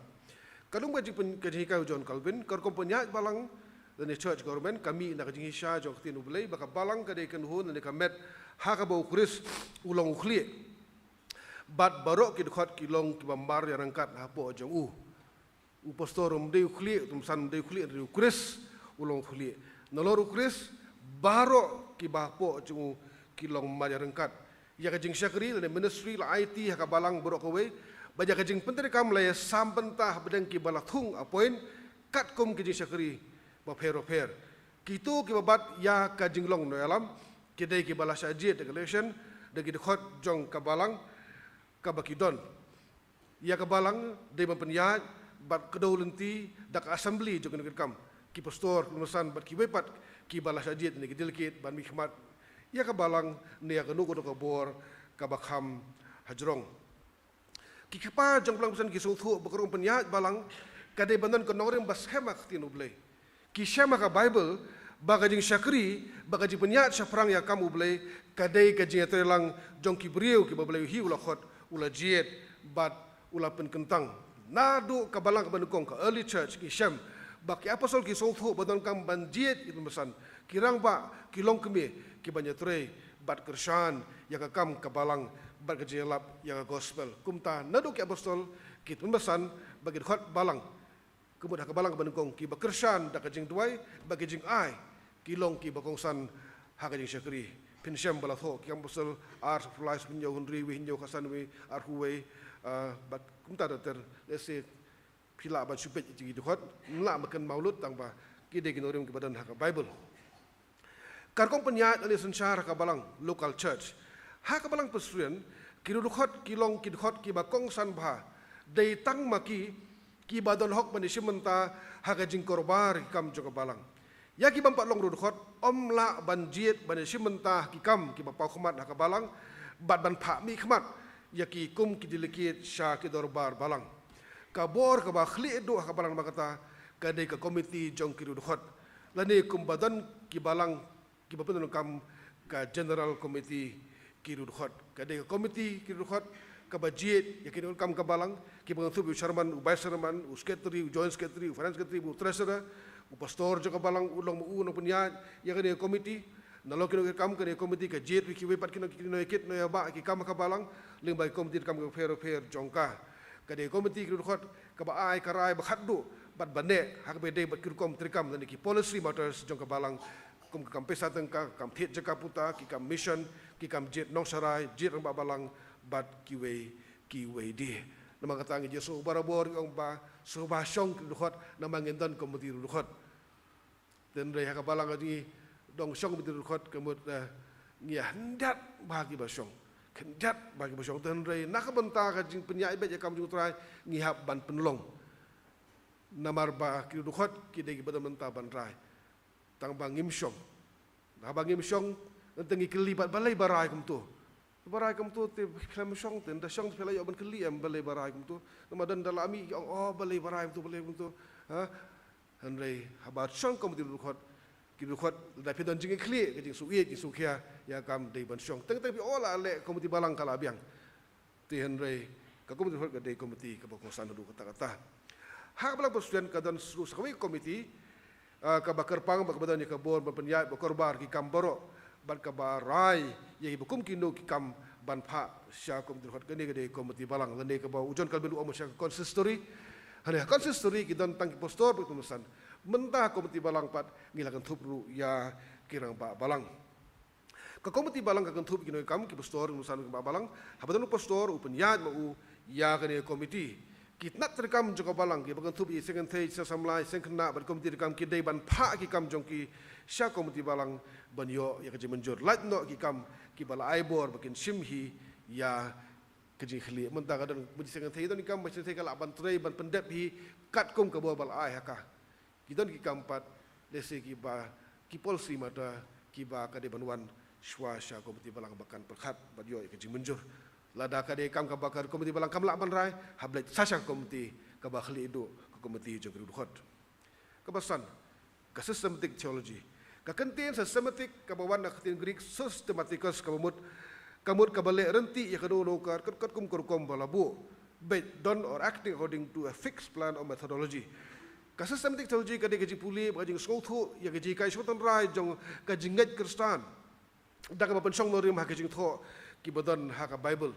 kadung baji pen kajika John Calvin kar ko peniat balang dan church government kami nak jingi sha jok tinu balai bakabalang kadai kan hun dan kamet ha ka bau kuris ulong ukhli bat barok ki dekat ki long ki bambar yang rangkat hapo jong u pastor de khli tum san de khli de kris ulong khli nolor kris barok ki bapo jong ki long mar yang rangkat ya ka jing syakri le ministry la IT ha ka balang barok kowe baja ka jing penteri kam le sampentah bedeng ki balathung apoin kat kum ki jing syakri ba phero pher kitu ki babat ya ka jing long no alam ki dei ki balas ajit de election de ki dekat jong ka balang kabakidon ia kabalang de mempenyak bat kedau lenti dak assembly jog negeri kam ki pastor penusan bat ki wepat ki balas ajit ni ki delegate ban mikmat ia kabalang ni ka nugo ka bor kabakham hajrong ki kapa jong pelang pesan ki suthu bakrung penyak balang kade bandon konorem bas hemak tinuble ki syama ka bible bagajing syakri bagajing penyak syafrang ya kamu ble kade kajing telang jong ki brieu ki bableu hi ulakot ula jiet bat ula penkentang nadu kabalang kabanukong ka early church ki syam baki apostol ki sothu badon kam ban jiet itu mesan kirang ba kilong kemi ki banyatrei bat kershan ya ka kam kabalang bat kejelap ya ka gospel kumta nadu ki apostol ki mesan bagi khot balang kemudian kabalang kabanukong ki bakershan dak jing duai bagi jing ai kilong ki bakongsan ha ka jing syakri pinsyam balatho ki ambosel ar flies pinyo hundri wi hinyo kasan wi ar huwe bat kumta ter lese pila ba supet ji dihot la makan maulud tang ba ki de ginorim ki badan ha ka bible karkong penyat ali sensar ka balang local church ha ka balang pesuen ki dudukot ki long ki dihot ki bakong san ba dei tang maki ki badon hok manisimenta ha ka jing korbar kam joka balang ya ki bampak long rudukot om la ban jiet ban simenta ki kam ki bapau khmat ha ka balang bat ban pha mi khmat ya ki kum ki delegate sha ki dorbar balang ka bor ka ba khli do ha ka balang makata ka de ka komiti jong ki rudukot lani kum badan ki balang ki bapen kam ka general committee ki rudukot ka de ka komiti ki rudukot ka ba jiet ya ki kam ka balang ki bang thu chairman vice chairman secretary joint secretary finance secretary treasurer pastor juga balang ulong mu no punya ya kene komiti nalo kino kam kene komiti ka jet ki wepat kino ekit no ya ba ki kam ka balang ling bai komiti kam ka fair jongka kade komiti ki khot ka ba ai karai ba khaddu bat bande hak be de bat ki kom trikam dan ki policy matters jongka balang kum kam pesa tengka kam thet jaka puta ki kam mission ki kam jet nong sarai jet ba balang bat ki we di nama kata ngi jesu barabor ong ba so ba syong ki khot nama ngendan komiti khot dan raya kabalang ni dong syong betul khot kemut ngi hendat bagi basyong hendat bagi basyong dan raya nak benta ka jing penyai be kam jung trai ngi hab ban penlong namar ba ki khot ki de badam menta ban rai tang bang ngim syong na bang ngim syong tengi kelibat balai barai kum tu barai kum tu te film syong ten da syong pelai ban keli am balai barai kum tu nama dan dalami oh balai barai kum tu ha Henry habar syong kom di khot ki khot da pedon jing kli ke jing suye ki sukhia ya kam dei ban syong teng teng ola le komiti balang kala biang ti Henry ka komiti khot ka dei komiti ka bokong du kata-kata ha balang presiden ka dan seluruh sekali komiti ka bakar pang bak badan ka bor berpenyat berkorbar ki kam boro ban ka barai ye bukum kino ki kam ban pha sya komiti khot ka ni ka dei komiti balang lende ka ba ujon kal belu amusya consistory hanya konsistori kita tentang postor bertumusan mentah komiti balang pat ngilakan thupru ya kirang ba balang ka komiti balang ka thup kino kam ki postor nusan ba balang habatan postor upenyat mau ya kene komiti Kitnat terkam jong kabalang ki bagan tubi sengen thei sasamlai seng kena ban komiti terkam ki dei ban pha ki kam jong ki sya komiti balang ban yo ya kaji menjur lat no ki kam ki bala aibor bakin simhi ya kaji khli mentang kadang budi sengen thei don kam basin thei kala ban trei ban pendep hi kat kum ka bal ai haka kidon ki kam pat lese ki ba ki polsi mata ki ba ka de banwan shwa sya komiti balang bakan perkhat ban yo ya kaji menjur lada kade kam ka bakar komiti balang kam lak ban rai hablet sasha komiti ka ba khli do komiti jong ru khot kabasan ka systematic theology ka kentin systematic ka bawan na kentin Greek systematicus ka bamut kamut ka bale renti ya ka do kar kat kum kurkom balabu based done or acting according to a fixed plan or methodology ka systematic theology ka de ka ji puli ba jing skothu ya ka ji kai shotan rai jong ka jinget kristan da ka ban song no rim ha ka jing tho ki badan ha ka bible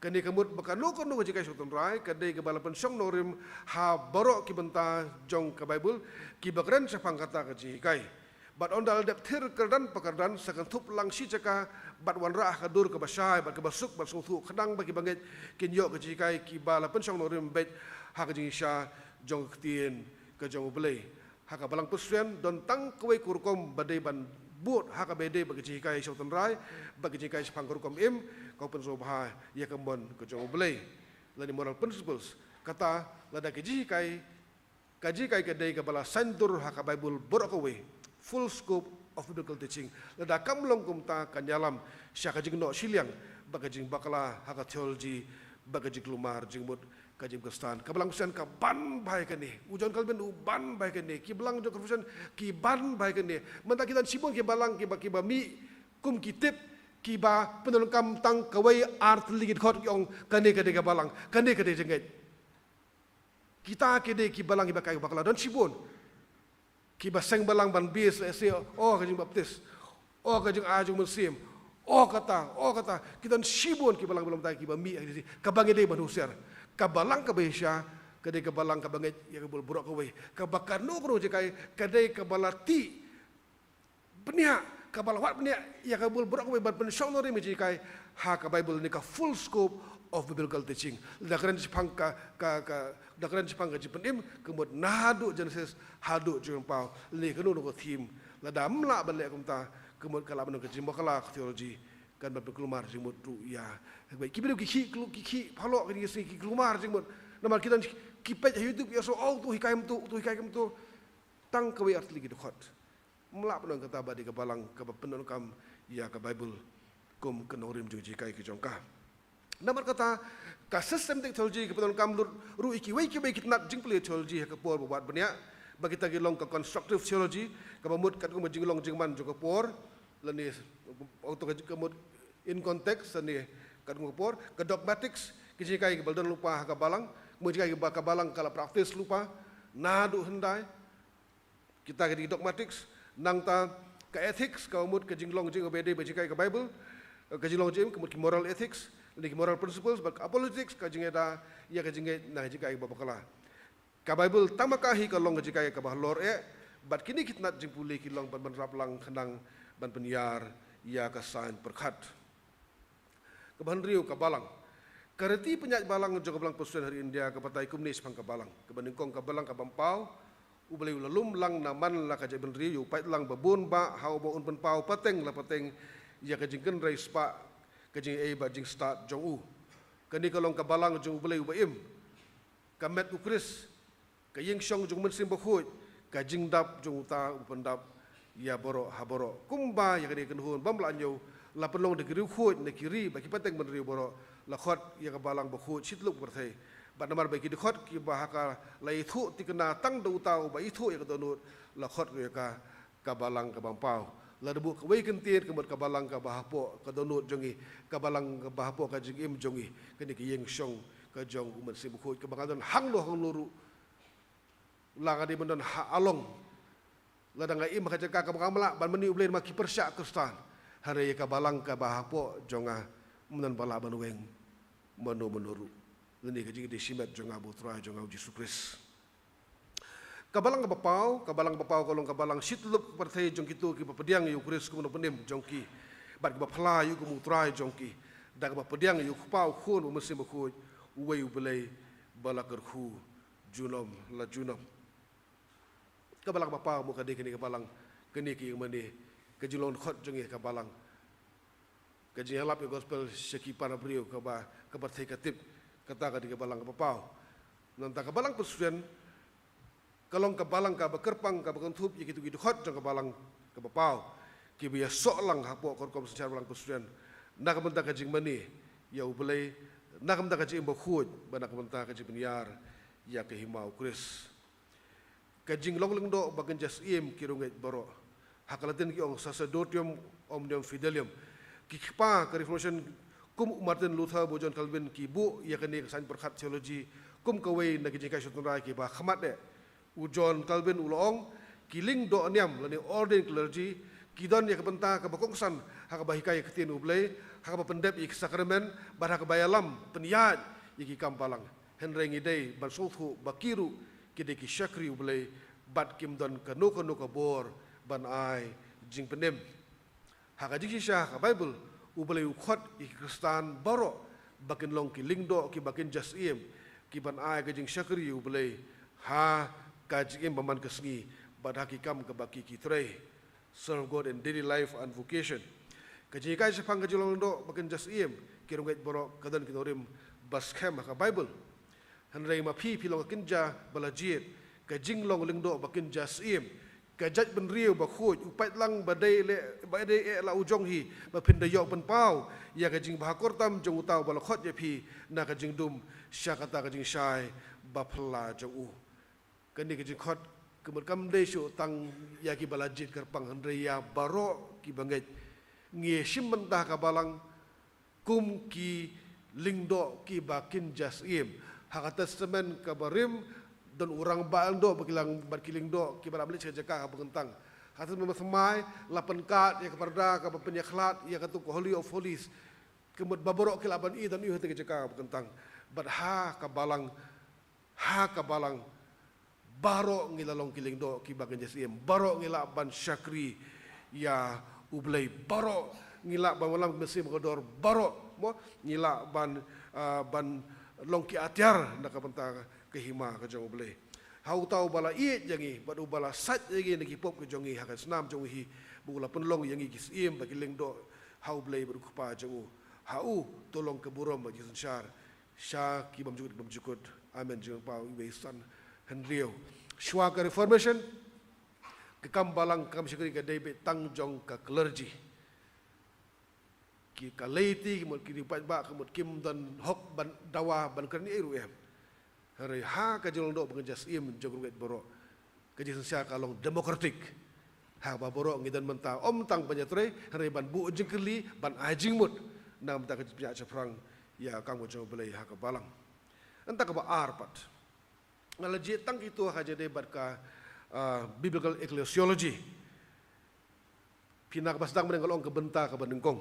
kani kamut baka no kono ji kai soton rai kadai ke balapan song norim ha borok ki benta jong ka bible ki bakran sapang kata ka ji kai bat ondal dep thir kerdan pakardan sakan thup lang si jaka bat wan ra ka dur ka basai bat ka basuk bat sung thu khadang bagi banget kin yo ka ji kai ki balapan song norim bet ha ka ji sha jong tien ka jong blei ha ka balang pusren don tang kwe kurkom badai ban buat hak abede bagi jikai sotan rai bagi jikai sepang kurkom im kau penso bah ya kembon ke jong belai lani moral principles kata lada ke jikai ke dei ke bala santur hak bible borakawe full scope of biblical teaching lada kamlong kumta kanyalam syaka jing no siliang bagi jing bakala hak theology bagi jing lumar jing mut kajim kristan kabelang kusian ka ban bai kani ujon kalben u ban bai kani ki belang jo kusian ki ban bai kani menta kita sibon ki balang ki ba mi kum kitip ki ba penulung kam tang kawai art ligit khot yong kani ka balang kani ka jenget kita kede ki balang ki ba kai bakala don sibon ki ba seng balang ban bis se kajim baptis kajim ajung musim kata kita sibon ki balang belum tai ki ba mi ka bangede ban usiar kabalang kabesha kadai kabalang kabanget ya kabul buruk kawe kabakar no kro jekai kadai kabalati benia kabalawat benia ya kabul buruk kawe ban pensong no remi jekai ha ka bible ni ka full scope of biblical teaching dakaran sipangka dakaran sipangka jipenim kemud nahadu Genesis hadu jempau le kenu no theme lada mla balik kumta kemud kala menu kejimba kala theology kan berkelumar jimut tu ya baik kibiru kiki phalok ni si kelumar jimut nama kita kipet YouTube ya so tu hikaim tu tang kawe art lagi dekat melap nang kata badi ke balang ke penun kam ya ke bible kum kenorim juji kai ke jongka nama kata ka systematic theology ke penun kam ru iki wei ki baik kitnat jingpli theology ke por buat benia bagi tagi long ke constructive theology ke pamut kat kum jinglong jingman jo ke por lani auto kemud in context ni kad ngopor ke dogmatics kijikai ke baldan lupa ka balang mujikai ke balang kala praktis lupa nadu hendai kita ke dogmatics nang ta ke ethics ka umut ke jinglong jing obede bajikai ke bible ke jinglong jing ke moral ethics ni ke moral principles bak politics ka jingeda ya ke jingai na jikai babakala ka bible tamakahi ka long jikai ka bahlor bat kini kitnat jingpuli ki long ban raplang khenang ban penyiar ya ka sain perkhat kebahan riu ka balang kareti penyat balang jo ka balang pesuan hari India ka patai kumnis pang ka balang kebaningkong ka balang ka bampau ubelai lalum lang naman la ka jaben riu pait lang babun ba hau ba un pen pau pateng la pateng ya ka jingken rai spa ka jing ba jing start jong u kani ka long ka balang jong ubelai ubaim ka met ukris ka ying syong jong mensim bakhut ka jing dap jong uta upendap ya borok haborok kumba ya kene kenhun bamla anyo la pelong de griu khut ne kiri bagi pateng ben riu borok la khot ya ka balang bakhut sitluk berthai bat namar bagi de khot ki bahaka la ithu tikena tang do tau ba ithu ya ka donut la khot ya ka balang ka bampau la debu ka wei kentir kemut ka balang ka bahapo ka donut jongi ka balang ka bahapo ka jingim jongi kene ki yeng syong ka jong umat sim khut ka bangadon hang lo hang luru la ka di bendon along ladang ai maka jaka ka bakamla ban meni ublen maki persyak kristan hari ka balang ka bahapo jonga menan bala banweng menuru ini ka jing di simet jonga butra jonga Yesus Kristus ka balang bapau kolong ka balang sitluk perthai jong kitu ki pediang yu Kristus kuno penim jongki bat ka phla yu ku mutra jongki da ka pediang yu pau khun mesim khu uwei ubelai bala kerhu junom la junom kabalang bapa mu kadi kini kabalang kini ki mani kejulon khot jongi kabalang kaji halap ke gospel sekipan abriu kaba kabathai katip kata kadi kabalang kapau nanta kabalang persuden kalong kabalang ka bekerpang ka bekentup gitu gitu khot jong kabalang kapau ki biya sok lang hapo korkom secara balang persuden nak menta kajing mani ya ubelai nak menta kajing bakhud banak menta kajing penyiar ya kehimau kris kajing long do bagen jas im kirungai baro hakalatin ki ong sacerdotium omnium fidelium ki kpa ka reformation kum Martin Luther bo John Calvin ki bu ya kani kesan berkat teologi kum kawai na kajing kai sutunrai ki ba khamat de u John Calvin ulong kiling do niam lani ordained clergy kidon ya kebenta ka bakongsan ha ka bahikai ketin ublei ha ka pendep ik sakramen bar ha ka bayalam peniyat iki kampalang henreng idei ban sothu bakiru kide ki syakri ublei bat kim don kanu kanu ka bor ban ai jing penem ha ka jing sha ka bible ublei ukhot ik kristan baro bakin long ki lingdo ki bakin jasim ki ban ai ka jing syakri ublei ha ka jing baman kesngi bad hakikam ka baki ki trei serve God in daily life and vocation. Kaji kai sepang kaji long do bakin jas iem kirung gait borok kadan kinorim baskem ka Bible. Hanrei ma pi long kinja balajit kajing long ling do bakin jas iem kajat ben riu bakhoj upat lang badai e la ujong hi ba pinda yok pen pau ya kajing bahakortam jong utau balakhot ye pi na kajing dum syakata kajing syai bapla jong u. Kani kajing khot kemerkam desu tang yaki balajit kerpang hendria baro ki banget ngie simmentah kabalang kum ki lingdo ki bakin jasim hak testament kabarim dan orang baldo bakilang barkiling do ki barabli sejaka ka bentang hatus memasmai lapan kat ya keperda ka penyakhlat ya katu holy of holies kemut baboro ki laban i dan i hete jaka ka bentang but ha kabalang baro ngilalong kiling do ki bagan jasim baro ngila ban syakri ya ublei baro ngila ban malam mesim kodor baro mo ngila ban long ki atyar nak benta kehima ka jong ublei hau tau bala i jangi badu bala sat jangi neki pop ke jongi hakan snam jong hi bula penlong yangi kisim bagiling do hau blei berkupa jong hau tolong ke burom bagi sunsyar sya ki bamjukut amen jong pau iwesan Henrio, Shwaka Reformation, kekambalang kami sekali ke David Tangjong ke clergy, ki kaleiti kemut kiri pajak kemut kim dan hok ban dawa ban kerni eru hari ha kajolong do pengejas im jogong boro, kajian sia kalong demokratik, ha baboro ngidan mentang tang penyatre hari ban bu jengkeli ban ajing mut, nam tak kajian ceprang ya kamu jauh belai ha kebalang, entah keba arpat. Ngalaji tang itu haja debat ka biblical ecclesiology. Pinak basdang menengolong ke benta ke benengkong.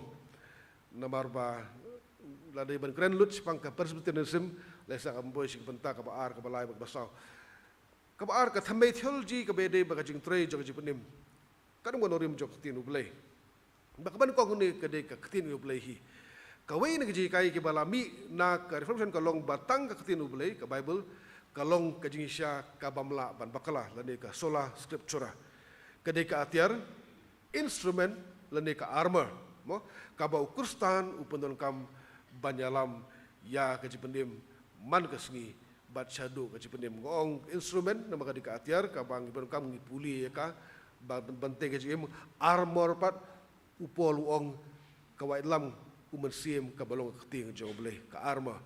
Namar ba ladai ban kren lut sepang ke presbyterianism lesa kamboy si benta ke baar ke balai basau. Ke baar ke thamai theology ke bede ba kajing trei jog jipenim. Kadang monorim jog tin ublei. Ba benengkong ni ke de ke tin ublei hi. Kawai ni keji kai ke balami na ke reformation ke long batang ke tin ublei ke Bible kalong kajingisya kabamla ban bakala lani ka sola scriptura kade ka atiar instrument lani ka armor mo kabau kristan upendon kam banyalam ya kajipendim man kasngi bat syadu kajipendim ngong instrument nama kade ka atiar kabang ibon kam ngipuli ya ka bante kajim armor pat upol ong kawai lam umensim kabalong keting joble ka armor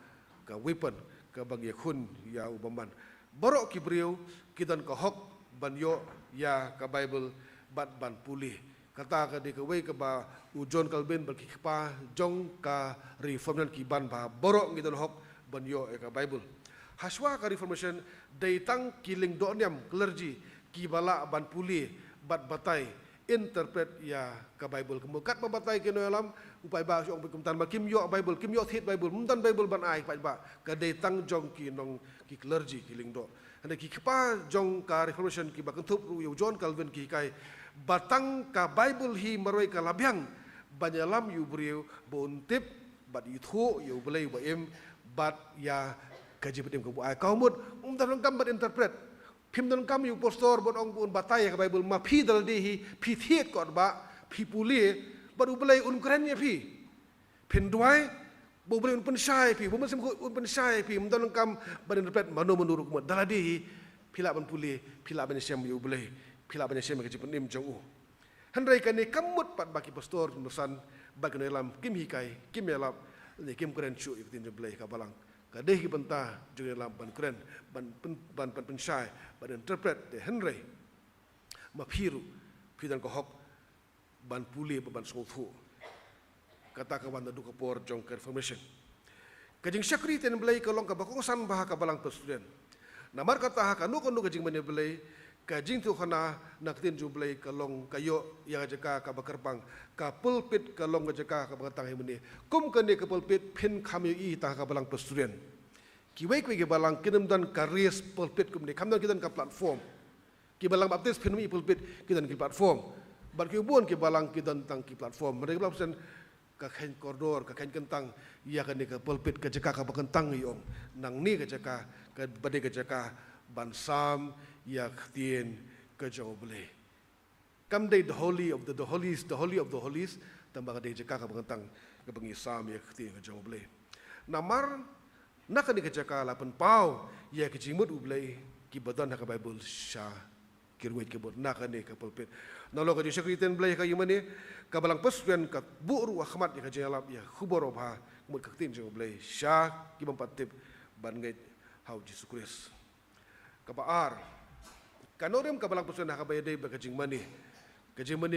ka weapon kabagi kun ya ubaman borok kibriu kidan ka hok banyo ya ka Bible bat ban pulih kata ka di kawai ka ba u John Calvin berkikpa jong ka reformation ki ban ba borok kidan hok banyo ya ka Bible haswa ka reformation daitang kiling donyam clergy ki bala ban pulih bat batai interpret ya ka Bible kemukat babatai kino alam upai ba ong kumtan ba kim yo Bible kim yo thit Bible muntan Bible ban ai pai ba ka de tang jong ki nong ki clergy ki lingdo ande ki kpa jong ka reformation ki ba kentup ru yo John Calvin ki kai batang ka Bible hi maroi ka labyang banyalam yu briu bontip bat yuthu yo belai ba em bat ya kaji pedim ke buai kau mut dalam kam berinterpret pim dalam kam yu pastor bon ong pun batai ke Bible ma pi dal dihi pi thiet kot ba pi puli baru belai keren ya pi pin duai bo belai un syai pi bo masem un syai pi dalam kam berinterpret mano menurut kum dal dihi pila ban puli pila ban syam yu belai pila ban syam kaji pedim jong handrai kan ni kamut pat baki pastor nusan bagi dalam kim hikai kim yalap ni kim keren chu yu tin belai ka balang kadeh ki bentah juga dalam ban keren ban pensyai ban interpret de Henry mapiru pidan ko hok ban puli ban songfu kata ka ban du ka por jong confirmation kajing syakri ten belai ka long ka bakongsan bah ka balang pesuden namar kata ka nu kajing mane belai kajing tu khana naktin ju belai ka long kayo yang jaka ka bakerpang ka pulpit ka long jaka ka batang himne kum kane ka pulpit pin kami i ta ka balang pesuden kiwai ki balang kinem dan karis pulpit kum ne kam dan kidan ka platform ki balang baptis pin mi pulpit kidan ki platform bar ki buon ki balang kidan tang ki platform mereka belum ka khen koridor ka khen kentang ya kan ka pulpit ka jaka ka bakentang yong nang ni ka jaka ka bade ka jaka bansam ya ktien ka jawble kam day the holy of the holies the holy of the holies tambah ka day jaka ka bakentang ka bangi sam ya ktien ka jawble namar nak ni ka jaka lapan pau ya ka jimut ublai ki badan ka Bible sha kirwet ke bot nak ni ka pulpit nalo ka disyakritan blai ka yimani ka balang pesuen ka buru ahmad ya ka jalap ya khuboro ba mut ka tin jawble sha ki bampatip ban ngai hau Jesus Christ ka baar kanorem ka balang pesuen ka bayade ba ka jingmani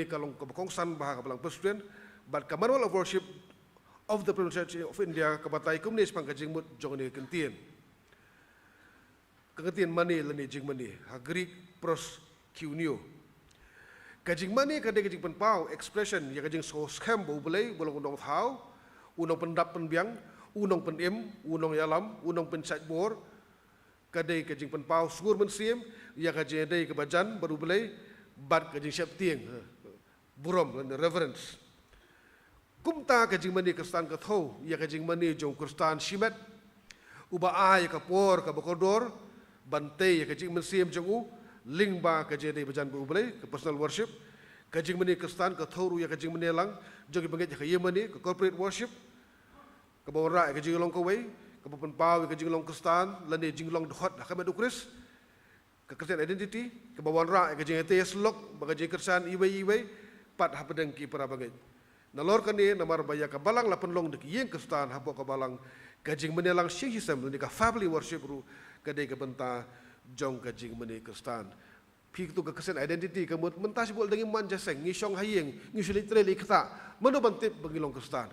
kalong ka bakongsan ba ka balang pesuen but ka manual of worship of the Presbyterian Church of India kabatai kumnis pang kajing mut jong ni kentien mani lani jing mani ha Greek pros kunio kajing mani kadai kajing penpau expression ya kajing so scam bo belai bolong unong thau unong pendap penbiang unong penim unong yalam unong pensat bor kadai kajing penpau sugur mensim ya kajing dai kebajan baru belai bat kajing siap tieng burom dan reverence kumta kajing mani kristan ka thau ya kajing mani jong kristan shimet uba ai ka por ka bakodor bante ya kajing mensim jong lingba kajing dai bajan bu belai ka personal worship kajing mani kristan ka thau ya kajing mani lang jong banget ka yemani ka corporate worship ka bawra ka jing long ka wei ka papan pau ka jing long kristan lani jing long dhot ka medu kris ka Christian identity ka bawan ra ka jing tes lok ba ka jing kristan iwei pat hapadeng ki para banget nalor kani namar baya ka balang lapan long dik yeng kristan hapo ka balang kajing menelang syhisam ni ka family worship ru kadai ka benta jong kajing mene kristan pi tu ka Christian identity ka mentas bol dengan man jaseng ngi syong hayeng ngi sulit treli kata mano bantip bangilong kristan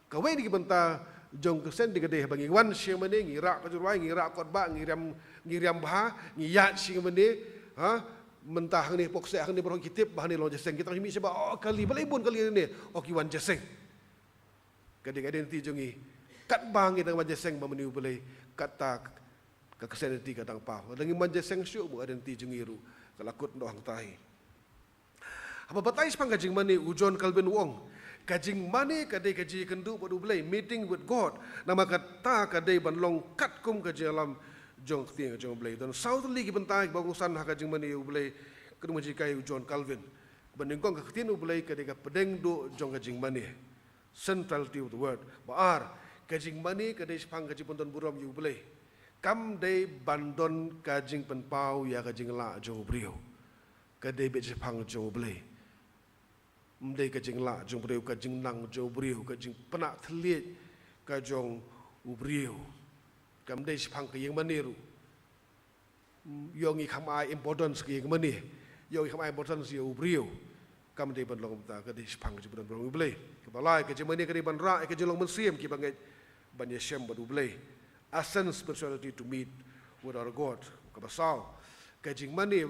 ka we ni benta jong Christian di kadai bangi wan syeng mene ngi ra ka jurwai ngi ra kot ba ngi riam bah ngi yat syeng mene ha mentah ni pokse ni borong kitip bahani lo jaseng kita himi seba oh kali balibun kali ni oh kiwan jaseng kadang identiti jongi kat bang kita wan jaseng ba meniu belai kata ka keseniti kadang pa dengan man jaseng syu bu identiti jongi ru kalakut doang tahi apa batai sepang kajing mani ujon Calvin Wong kajing mani kadai kaji kendu bodu belai meeting with God nama kata kadai banlong kat kum kaji alam jong tiang jong belai dan southly ki bentai bangusan ha kajing mani u belai kedua jikai John Calvin bandingkong ka tin u belai kadai ka pedeng do jong kajing mani centrality of the word baar kajing mani kadai sepang kaji ponton buram u belai kam dai bandon kajing penpau ya kajing la jong brio kadai be sepang jong belai mdai kajing la jong brio kajing nang jong brio kajing penak thliet ka jong u brio kam dai sepang ke yang maniru yongi khamai importance ke yang mani yongi khamai importance ya ubrio kam dai ban long ta ke dai sepang ke budan long ublei ke balai ke jemani ke dai ban ra ke jelong mensiem ki bangai ban yeshem badu ublei ascend spirituality to meet with our God ke basau ke jing mani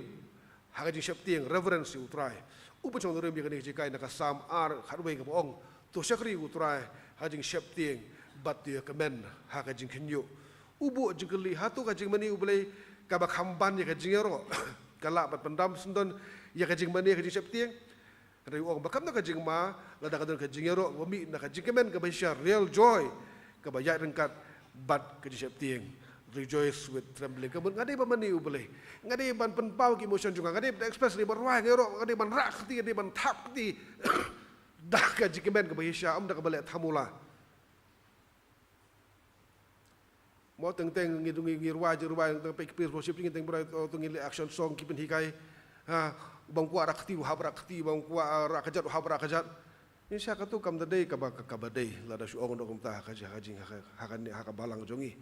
ha ke jing tiang reverence utrai upa chong dorem ke ni kai na ka sam ar kharwei ke ong to shakri utrai ha jing tiang bat ya kemen ha ke jing khenyo ubu jengkeli hatu kajing mani ublei kabak hamban ya kajing ero kalak bat pendam sendon ya kajing mani kajing septieng kadai uang bakam na kajing ma lada kadon kajing ero wami na kajing kemen kabaisya real joy kabayat rengkat bat kajing septieng rejoice with trembling. Kemudian ngadi bamani ubelai, ngadi ban penpau ki emotion juga, ngadi express di berwah ngero, ngadi ban rakti, ngadi ban tapti, dah kaji kemen kebahisya, dah kebalik thamula. Mau teng ngidungi ngirwah jerwah, teng pekipir worship teng berai teng action song kipen hikai, bang kuat rakti, hab rakti, bang kuat rakajat, hab rakajat. Insya katu kam tadai kabadai, lada suong dong kumta haji hakani hakabalang jongi.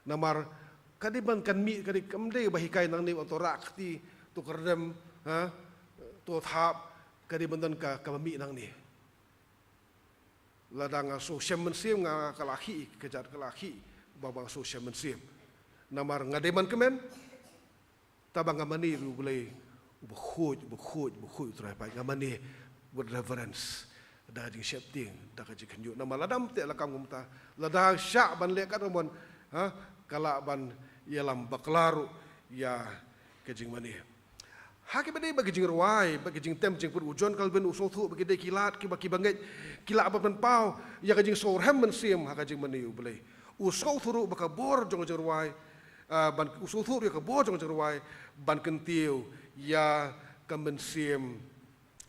Namar kadiban kan mi kadi kamdei bahikai nang ni untuk rakti tu kerdem tu thap kadiban dan kami nang ni ladang so shemensim nga kalahi kejar kalahi babang so shemensim namar ngademan kemen tabang ngamani ru boleh bukhoj terapai ngamani with reverence dah di shapting dah kaji kenyu nama ladam te lakam kumta ladang syak ban lekat mon kalaban ialam baklaru ya kejing mani. Haki bade bagi jing ruai bagi jing tem jing perujon kalben usothu bagi de kilat ki bagi banget kilat apa pen pau ya kejing sorhem mensim haka jing mani ubelai. Usothu baka bor jong jing ruai ban usothu ya ka bor jong jing ruai ban kentiu ya kemensim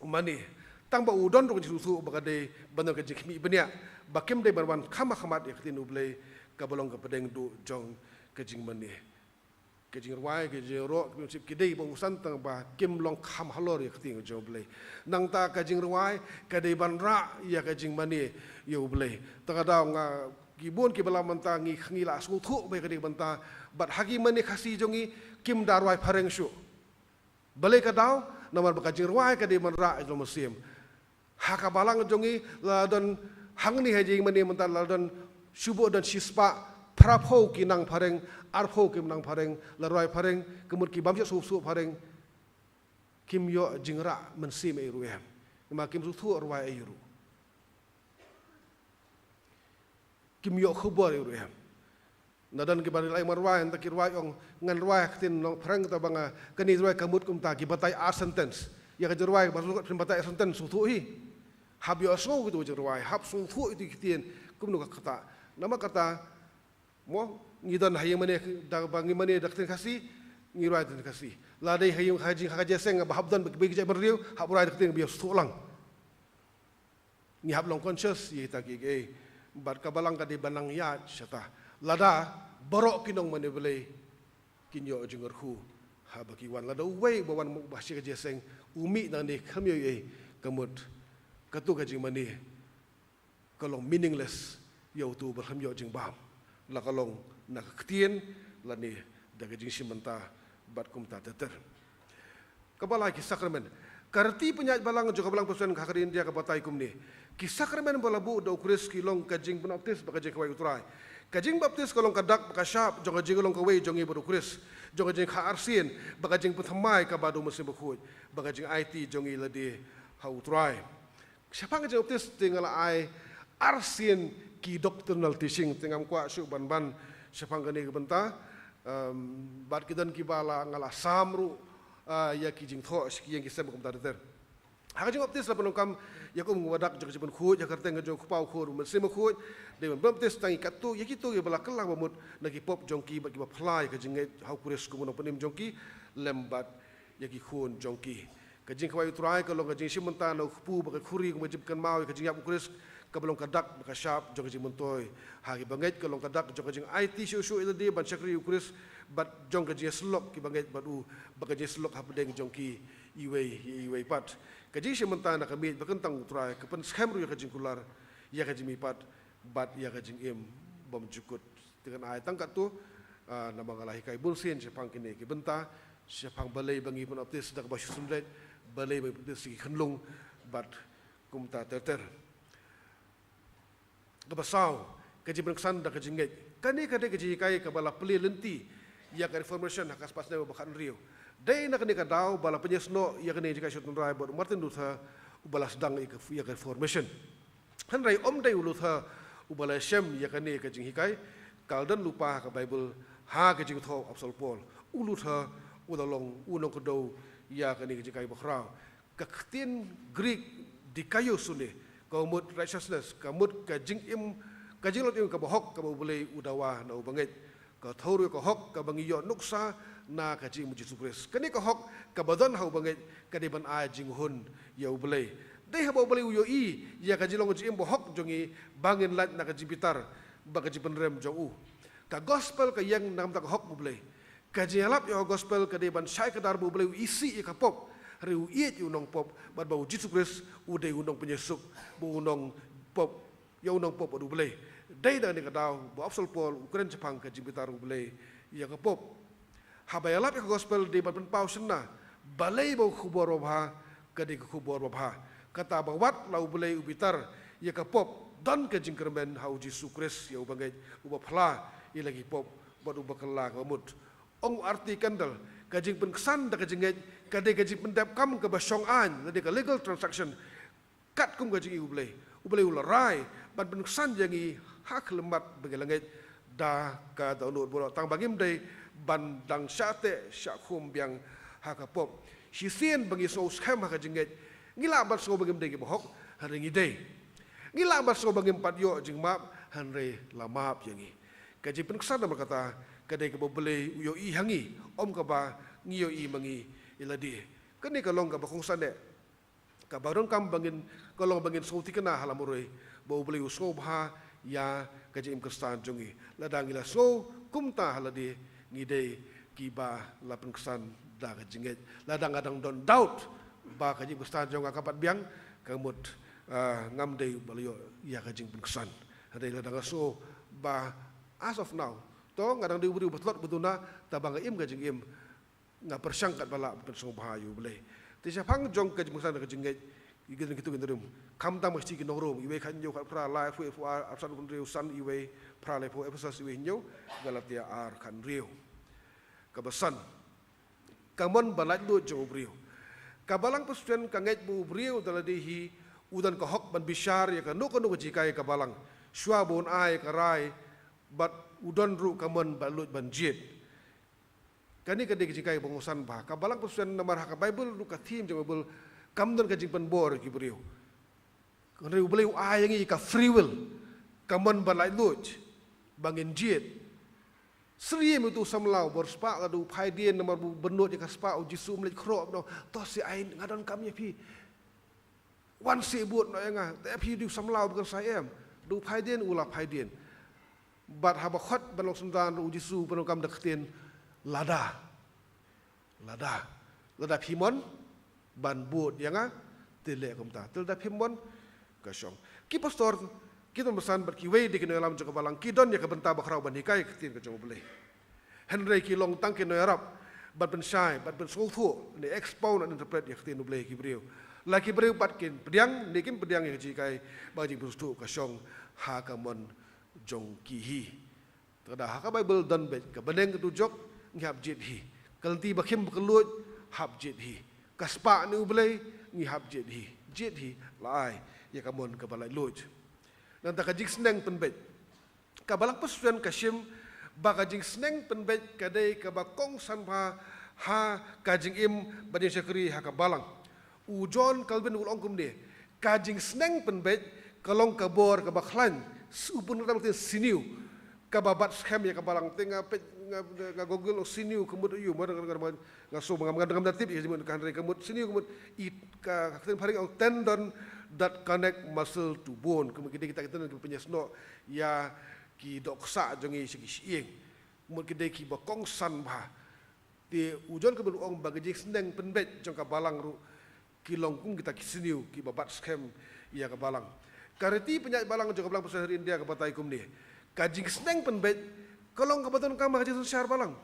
mani. Tang ba udon jong jing usothu baka de bandar kejing mi benya bakim de barwan khamat ya ketin ubelai kabalong kapedeng du jong kejing mani kejing ruai kejing ro prinsip kidei bangusan tang ba kim long kham halor ya keting jong blai nang ta kejing ruai kadei ban ra ya kejing mani yo blai takadau nga gibun ki bala manta ngi la su thu be kadei banta bat hagi mani khasi jongi kim darwai phareng shu balai kadau namar ba kejing ruai kadei ban ra jong musim haka balang jongi la don hang ni hajing mani manta la don Syubo dan sispa prapho ki nang pareng arpho ki nang pareng larwai pareng kemur ki bamja su pareng kim yo jingra mensim e ruem ma kim su thu arwai e ru kim yo khubor e ruem nadan ki ban lai marwai ta ki rwai ong ngan rwai tin nong pareng ta banga kani rwai kamut kum ta ki batai a sentence ya ka rwai basu ka batai sentence su thu hi hab yo so gitu rwai hab su thu itu kitien kum no kata nama kata mo ngidan hayang mane dak bangi mane dak ten kasi ngirai ten kasi ladai hayang haji haja seng bahabdan bagi jai berriu haburai dak ten biar sulang ni hab long conscious ye ta ki ge bar kabalang ka di banang ya syata lada borok kinong mane bele kinyo jengurhu ha bagi wan lada wei bawan bahsi haja seng umi nang ni khamyo ye kamut katu ka jing mane kalong meaningless yau tu berham yau jing bam la kalong nak ketien la ni daga jing simenta bat kum ta teter kabala ki sakramen karti penyat balang juga balang pesan khakarin dia ka batai kum ni ki sakramen balabu do kris ki long ka jing baptis ba ka jing kawai utrai ka jing baptis kalong kadak ka syap jong jing long kawai jongi bodo kris jong jing kha arsin ba ka jing puthamai ka badu musim bkhoj ba ka jing it jongi ladi ha utrai siapa ka jing baptis tinggal ai arsin ki doctrinal teaching tengam kwa syuk ban sepang gani benta bat kidan ki bala ngala samru ya ki jing tho ki yang kisem kum tader ha jing optis la penokam ya kum wadak jog jibun khu ya karteng jog pau khu rum sem khu de ban optis tangi katu ya kitu ya bala kelang bamut nagi pop jongki bagi ba fly ka jing ha kuris kum no penim jongki lembat ya ki khun jongki ka jing kwai utrai ka lo ka jing simenta no pu ba khuri kum jibkan mau ka jing ya kuris kabalong kadak baka syap jong jing mentoy hari banget kalong kadak jong jing IT syu itu dia ban syakri ukris bat jong jing slok ki banget badu baka jing slok hapdeng jong ki iwe pat kaji sementara kami bakentang utrai kepen scam ru ya kajing kular ya kajing mipat bat ya kajing im bom jukut dengan ai tangkat tu nama ngalahi kai bulsin sepang kini ki benta sepang balai bangi pun optis dak basu sundet balai bangi si khenlung bat kumta terter Kebasau, kaji berkesan dah kaji ngej. Kani kaji kai kabala peli lenti, ya ka reformation hakas pasnya bakan rio. Dai nak ni kadau bala penyesno ya kani jika syutun rai bot Martin Luther ubala sedang ya ka reformation. Han rai om dai Luther ubala shem ya kani kaji hikai kaldan lupa ka Bible ha kaji tho apostol Paul. Luther ulalong unong kedau ya kani kaji kai bakrau. Kaktin Greek di kayu sune kamut righteousness kamut kajing lot im kabohok kabo boleh udawa na ubangit ka thori ka hok ka bangi yo nuksa na ka jing mu Jesus Christ kani ka hok ka badan hau bangai ka de ban a jing hun ya ublei dei ha boleh uyo i ya ka jilong jing bo hok jongi bangin lat na ka jibitar ba ka jipen rem jong u ka gospel ka yang nam ta ka hok ublei ka jalap yo gospel ka de ban syai ka dar ublei isi ka pop riu iet unong pop bat bau Jesus Christ ude unong penyesuk bu unong pop ya unong pop adu ublei dei da ni ka dau bo apsal pol ukren jepang ka jibitar ublei ya ka pop habayalap ka gospel de ban pau sena balai bau khubor ba ka de khubor ba kata bawat lau belai ubitar ya ka pop dan ke jingkermen hau Jesus Christ ya ubangai ubapla ya lagi pop bad ubakala kamut ong arti kandal kajing penkesan da kajing kade kajing pendap kam ke basong an lade ka legal transaction kat kum kajing ubelai ularai ban penkesan jangi hak lemat begelangai da ka daunut bola tang bagim dei ban dang syate syakum biang hak pop sisien bagi so scam hak kajing ngila bat so bagim dei bohok hari ngidei ngila bat so bagim patyo jing map hanre lamap yangi kaji penkesan berkata kadai ke boleh uyo i hangi om ka ba ngiyo i mangi iladi kani kalong ka bakong sane ka barong kam bangin kalong bangin so tikana halamuroi bo boleh uso bha ya kaji imkestan jongi ladang ila so kumta haladi ngidei kiba la penkesan da kajinget ladang adang don doubt ba kajing bestan jong akapat biang kamut ngam dei balio ya kajing penkesan hadai ladang so ba as of now to ngadang dei beri betlot betuna tabang im kajing im nga persangkat bala bukan so bahayu boleh ti sapang jong kajing penkesan kajing igin kitu gendrum kam ta mesti ki nongrom iwe kan jo kat pra life fu absan kun riu san iwe pra le po episode iwe nyo galatia ar kan riu kabasan kamon balat do jo riu kabalang pesuan kanget bu beriu daladihi udan ka hok ban bishar ya ka no jikai kabalang shwa bon ai karai bat udon ru kamon balut banjit kani ka de jikai bongosan ba kabalang pesuan nomor hak bible ru ka thim jeng bible kamdon ka jing pan bor ki beriu riu beliu ai yangi ka free will kamon balai lut bangin jit Sri itu samlau berspak adu paidien nomor benut jika spak uji sum lek krop no tos si ain ngadon kami pi wan si buat no yang tapi du samlau bukan saya du paidien ulah paidien bat haba khot balok sundan uji su penuh kam deketin lada pimon ban buat yang tele komta lada pimon kasong ki pastor kita pesan berkiwei di kena alam jangka balang kidon ya kebentar bakrau banikai ketin kejong boleh Henry kilong tangkin no Arab bat pensai bat pensulfu ni expound and interpret ya ketin boleh kibriu laki beriu bat kin pediang nikin pediang yang jikai bagi bustu kasong ha kamon jong kihi tada ha Bible dan bet ke beneng ketujok ngihap jit hi kalti bakim bekelut hab jit hi kaspa ni boleh ngihap jit hi lai ya kamon ke balai loj Nanta kajing seneng penbet, kabalang pesuan kasim, ba kajing seneng penbet kadai kabakong sanpa ha kajing im badin syakri ha kabalang. Ujon kalben ulong kumde, kajing seneng penbet kalong kabor kabaklan, upun nama tin siniu, kababat scam ya kabalang tengah pet ngagogol siniu kemud yu, mana ngaso ngam datip ya jimun kanre kemud siniu kemud it ka katen paring ang tendon that connect muscle to bone kemudian kita punya sno ya ki doksa jongi sigi sieng kemudian ki bakong san ba di ujon ke beruang bagi seneng penbet jong ka balang ru ki longkung kita kisiniu ki babat scam ya ka balang kareti penyai balang jong ka balang pasal India ka batai kum ni kajing seneng penbet kalong ka baton ka ma kajing syar balang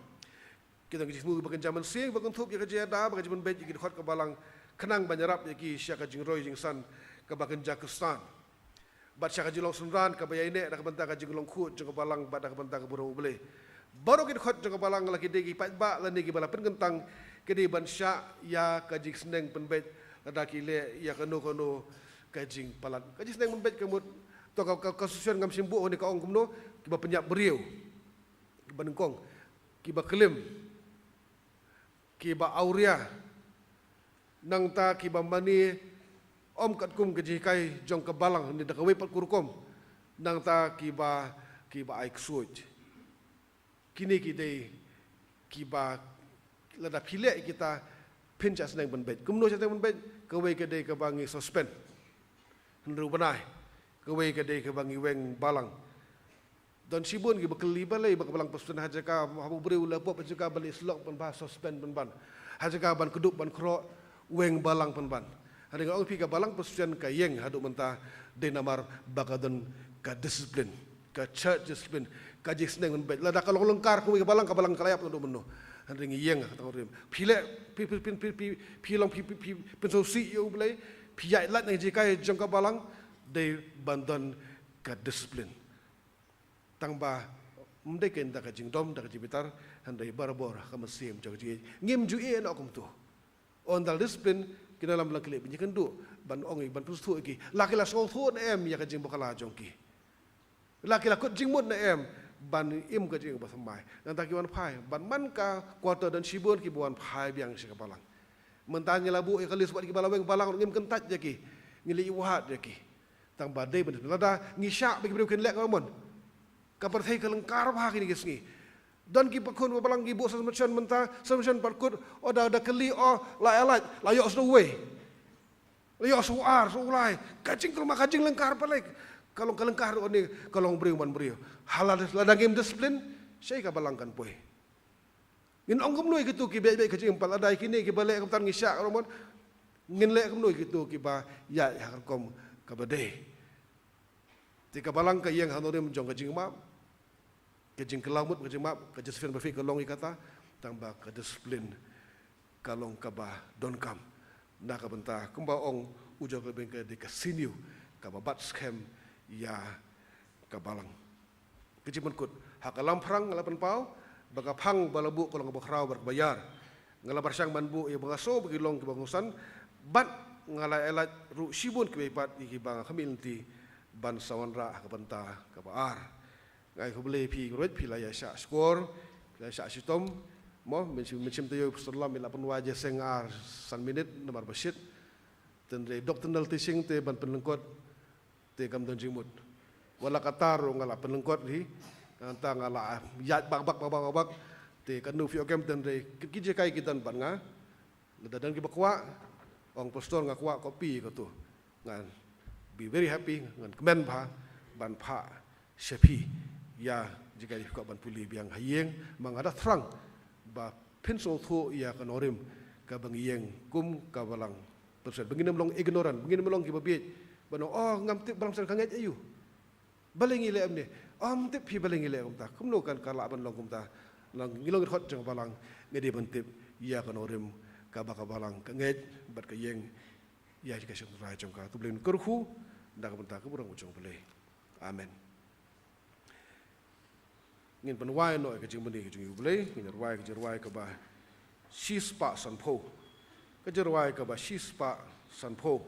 kita kajing mu bakan zaman sieng bakan thup ya kajing ada bakan penbet ki khot ka balang kenang banyarap ya ki sya kajing roy jing san kabakan Jakistan, bat syaka jilong sunran kabaya ini nak bentar kaji jilong khut jeng balang bat nak bentar keburung boleh. Baru kita khut jeng balang lagi degi pat ba lani ki bala pengentang kedi ban syak ya kaji seneng penbet lada kile ya kono kaji palat. Kaji seneng penbet kemut to kasusun ngam simbu ni kaong kumno kiba penyap beriu. Kiba nengkong, kiba kelim, kiba auria, nang ta kiba mani om kat kum kejikai jong kebalang ni dak wepat kurkom nang ta kiba aik suj kini kita kiba lada pilih kita pinjak senang benbet. Kemudian senang benbet kawai kedai kebangi suspend. Hendak benai kawai kedai kebangi weng balang. Dan sibun kita berkeli balai berkebalang pesunan hajaka habu beri ulah buat hajaka balik selok penbah suspend penban. Hajaka ban keduk ban krok weng balang penban. Hari orang pergi ke balang pesunan kayeng haduk mentah denamar bakadan ka disiplin, ka church disiplin, ka jisneng benbet. Lada kalau lengkar kawai ke balang kalayap untuk menuh. Hari ini yang kata orang pilek pilong pensosi you boleh pijak lat yang jika jangka balang dari bantuan ke disiplin tambah mereka yang tak jingdom tak jibitar handai barbor kamesim jaga jigi ngim jui nak kum tu on dal disiplin kita dalam laki laki penyikan tu ban ongi ban pustu lagi laki laki song tu em ya kajing bokala jongki laki laki jingmut na em ban im ka jing ba samai dan tak kiwan pai ban man ka kuarter dan sibun ki buan pai biang si kapalang mentanya labu e kalis buat ki balaweng balang ngim kentat je ki ngili wahat je ki tang badai ben lada ngisyak bagi beri kenlek kamon ka partai kelengkar bah ki ngisngi dan ki pakun balang ki bu samachan mentah samachan parkut oda keli la alat layok suwe layok suar sulai kacing rumah kacing lengkar balik kalau kelengkar ni kalau beri man beri halal ladang game disiplin saya kabalangkan poe ngin ongkom noi gitu ki baik-baik kecing empal ada kini ki balik kamtan ngisyak romon ngin lek kom noi gitu ki ba ya kom kabade ti kabalang ka yang hanore menjong kecing map kecing kelamut kecing map kecing sifin berfik kalong kata tambah ke disiplin kalong kaba donkam nak kabenta kumba ong ujo ke bengke di kasiniu kaba bat scam ya kabalang kecimun kut hak alam perang ngalapan pau baka pang balabu kalau ngabakrau berbayar ngalabar sang manbu ya bangaso bagi long kebangusan bat ngalai elat ru sibun kebepat iki bang khamil ti ban sawanra kabanta kabaar ngai khobele pi roit pilaya sya skor pilaya sya sitom mo mencim tayo sallam ila penwaje sengar san minit nomor basit tendre doctrinal teaching te ban penlengkot te kam don jimut wala katar ngala penlengkot hi anta ngala yat bak te kanu fi ogem dan re kije kai kitan ban nga ngadadan ki bakwa ong pastor ngakwa kopi ko tu ngan be very happy ngan kemen pha ban pha shepi ya jika di ko ban puli biang hayeng mangada thrang ba penso thu ya kanorim ka bangiyeng kum ka balang persen benginem long ignorant benginem long ki babit bano ngam tip balang san kanget ayu balengi le amne tip pi balengi le kumta kumno kan kala ban long kumta lang ngilong khot jang balang ngedi ban tip ya kanorim ka balang kanget bat ka yeng ya jika sing rai jong ka tu blen kurhu ndak kumta ku burang ujong bele amen ngin ban wai no ka jing meni ka jing bele ngin wai ka ba shispa sanpho ka jerwai ka ba shispa sanpho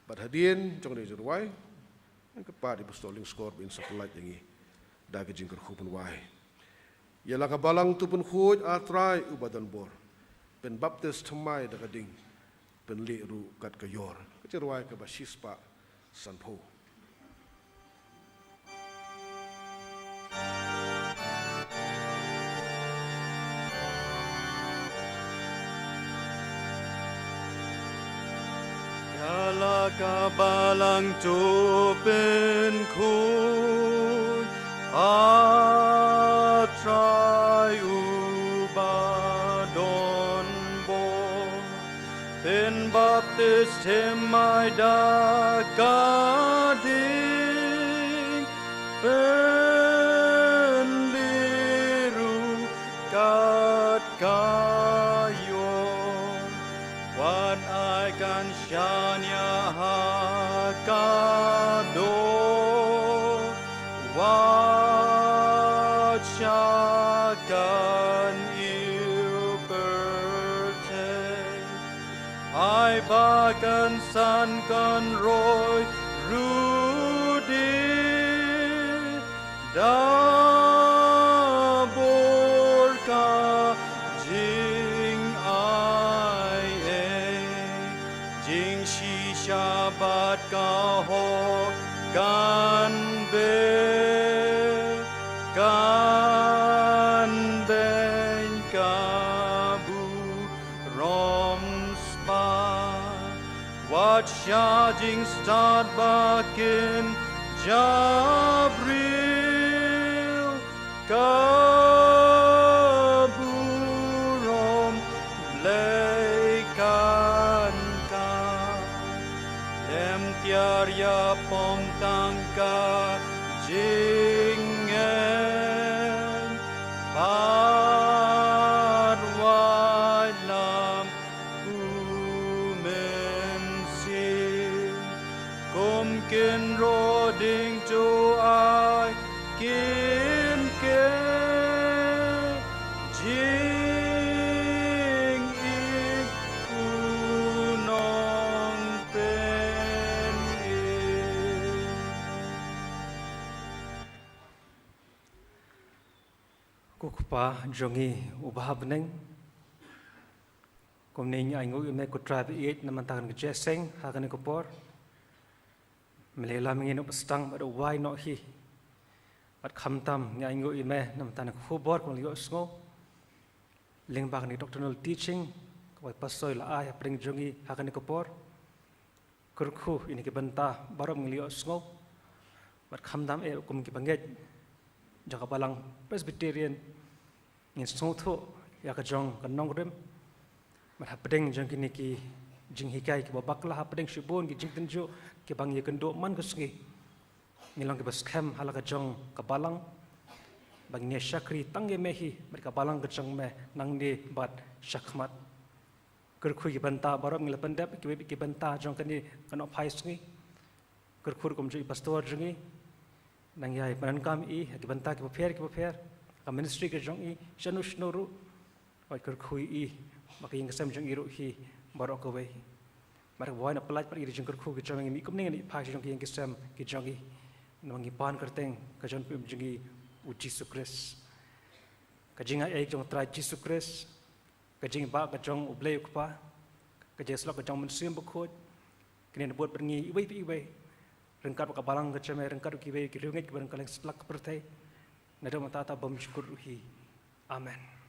bat hadien jong ni jerwai ang kepa di postoling skor bin sakulat yang da ka jing kurhu wai ialah kabalang tu pun khut atrai ubadan bor pen baptis thamai da kading pen li ru kat kayor kecerwai ka basispa sanpho ialah kabalang tu pen khut atrai ubadon bor pen baptis hemai da kading pen liru kat kayon wan ai kan syanya hakado Syakan ilberte ai bakan sankan roy rudi dabor ka jing ai jing shi syabat ka ho kan be kan Shajing start bakin Jabril kaburom leikan ka lem tiar ya pom tangka jingen parwalam umensin kumkin roding to I kin ke jing ik unong pen Kukpa jongi ubah beneng kumning aingu ime kutrabi it namantakan ke jeseng hakan kupor melela mengin upstang pada wai no hi pat khamtam aingu ime namantakan kubor kum liyo sngo ling bak ni doctrinal teaching kwai pasoi la ai pring jongi hakan kupor kurku ini ke benta barom liyo sngo pat khamtam e kum ki banget jaka balang Presbyterian ngin snotho ya ka jong ka nongrem mat hapdeng jong kini ki jing hikai ki babakla hapdeng shibon ki jing tenjo ki bang ye kendo man kusngi ngilong ki baskem hala ka jong ka balang bang ne shakri tangge mehi mereka balang ka jong me nang ni bat shakmat kurku ki banta barom ngila pendap ki banta jong kani kano phaisngi kurkur kum ji pastor jongi nang yai panan kam I ki banta ki paper ka ministry ke jong I shanush noru oi kur khui I maka yang kesam jong iru hi barok ko wei mar wai na pelaj par iri jong kur khu ki jong ni kum ning ni pha jong ki yang kesam ki jong I nang pan kerteng ka jong pim jong I u Jesus Christ ka jinga ai jong tra Jesus Christ ka jing ba ka jong u blei pa ka jeslo ka jong mun sim bu khot kini buat berngi iwei rengkat ka balang ka chame rengkat ki wei ki rungit ki barang kaleng slak pertai nado mata ta bam syukur hi amen.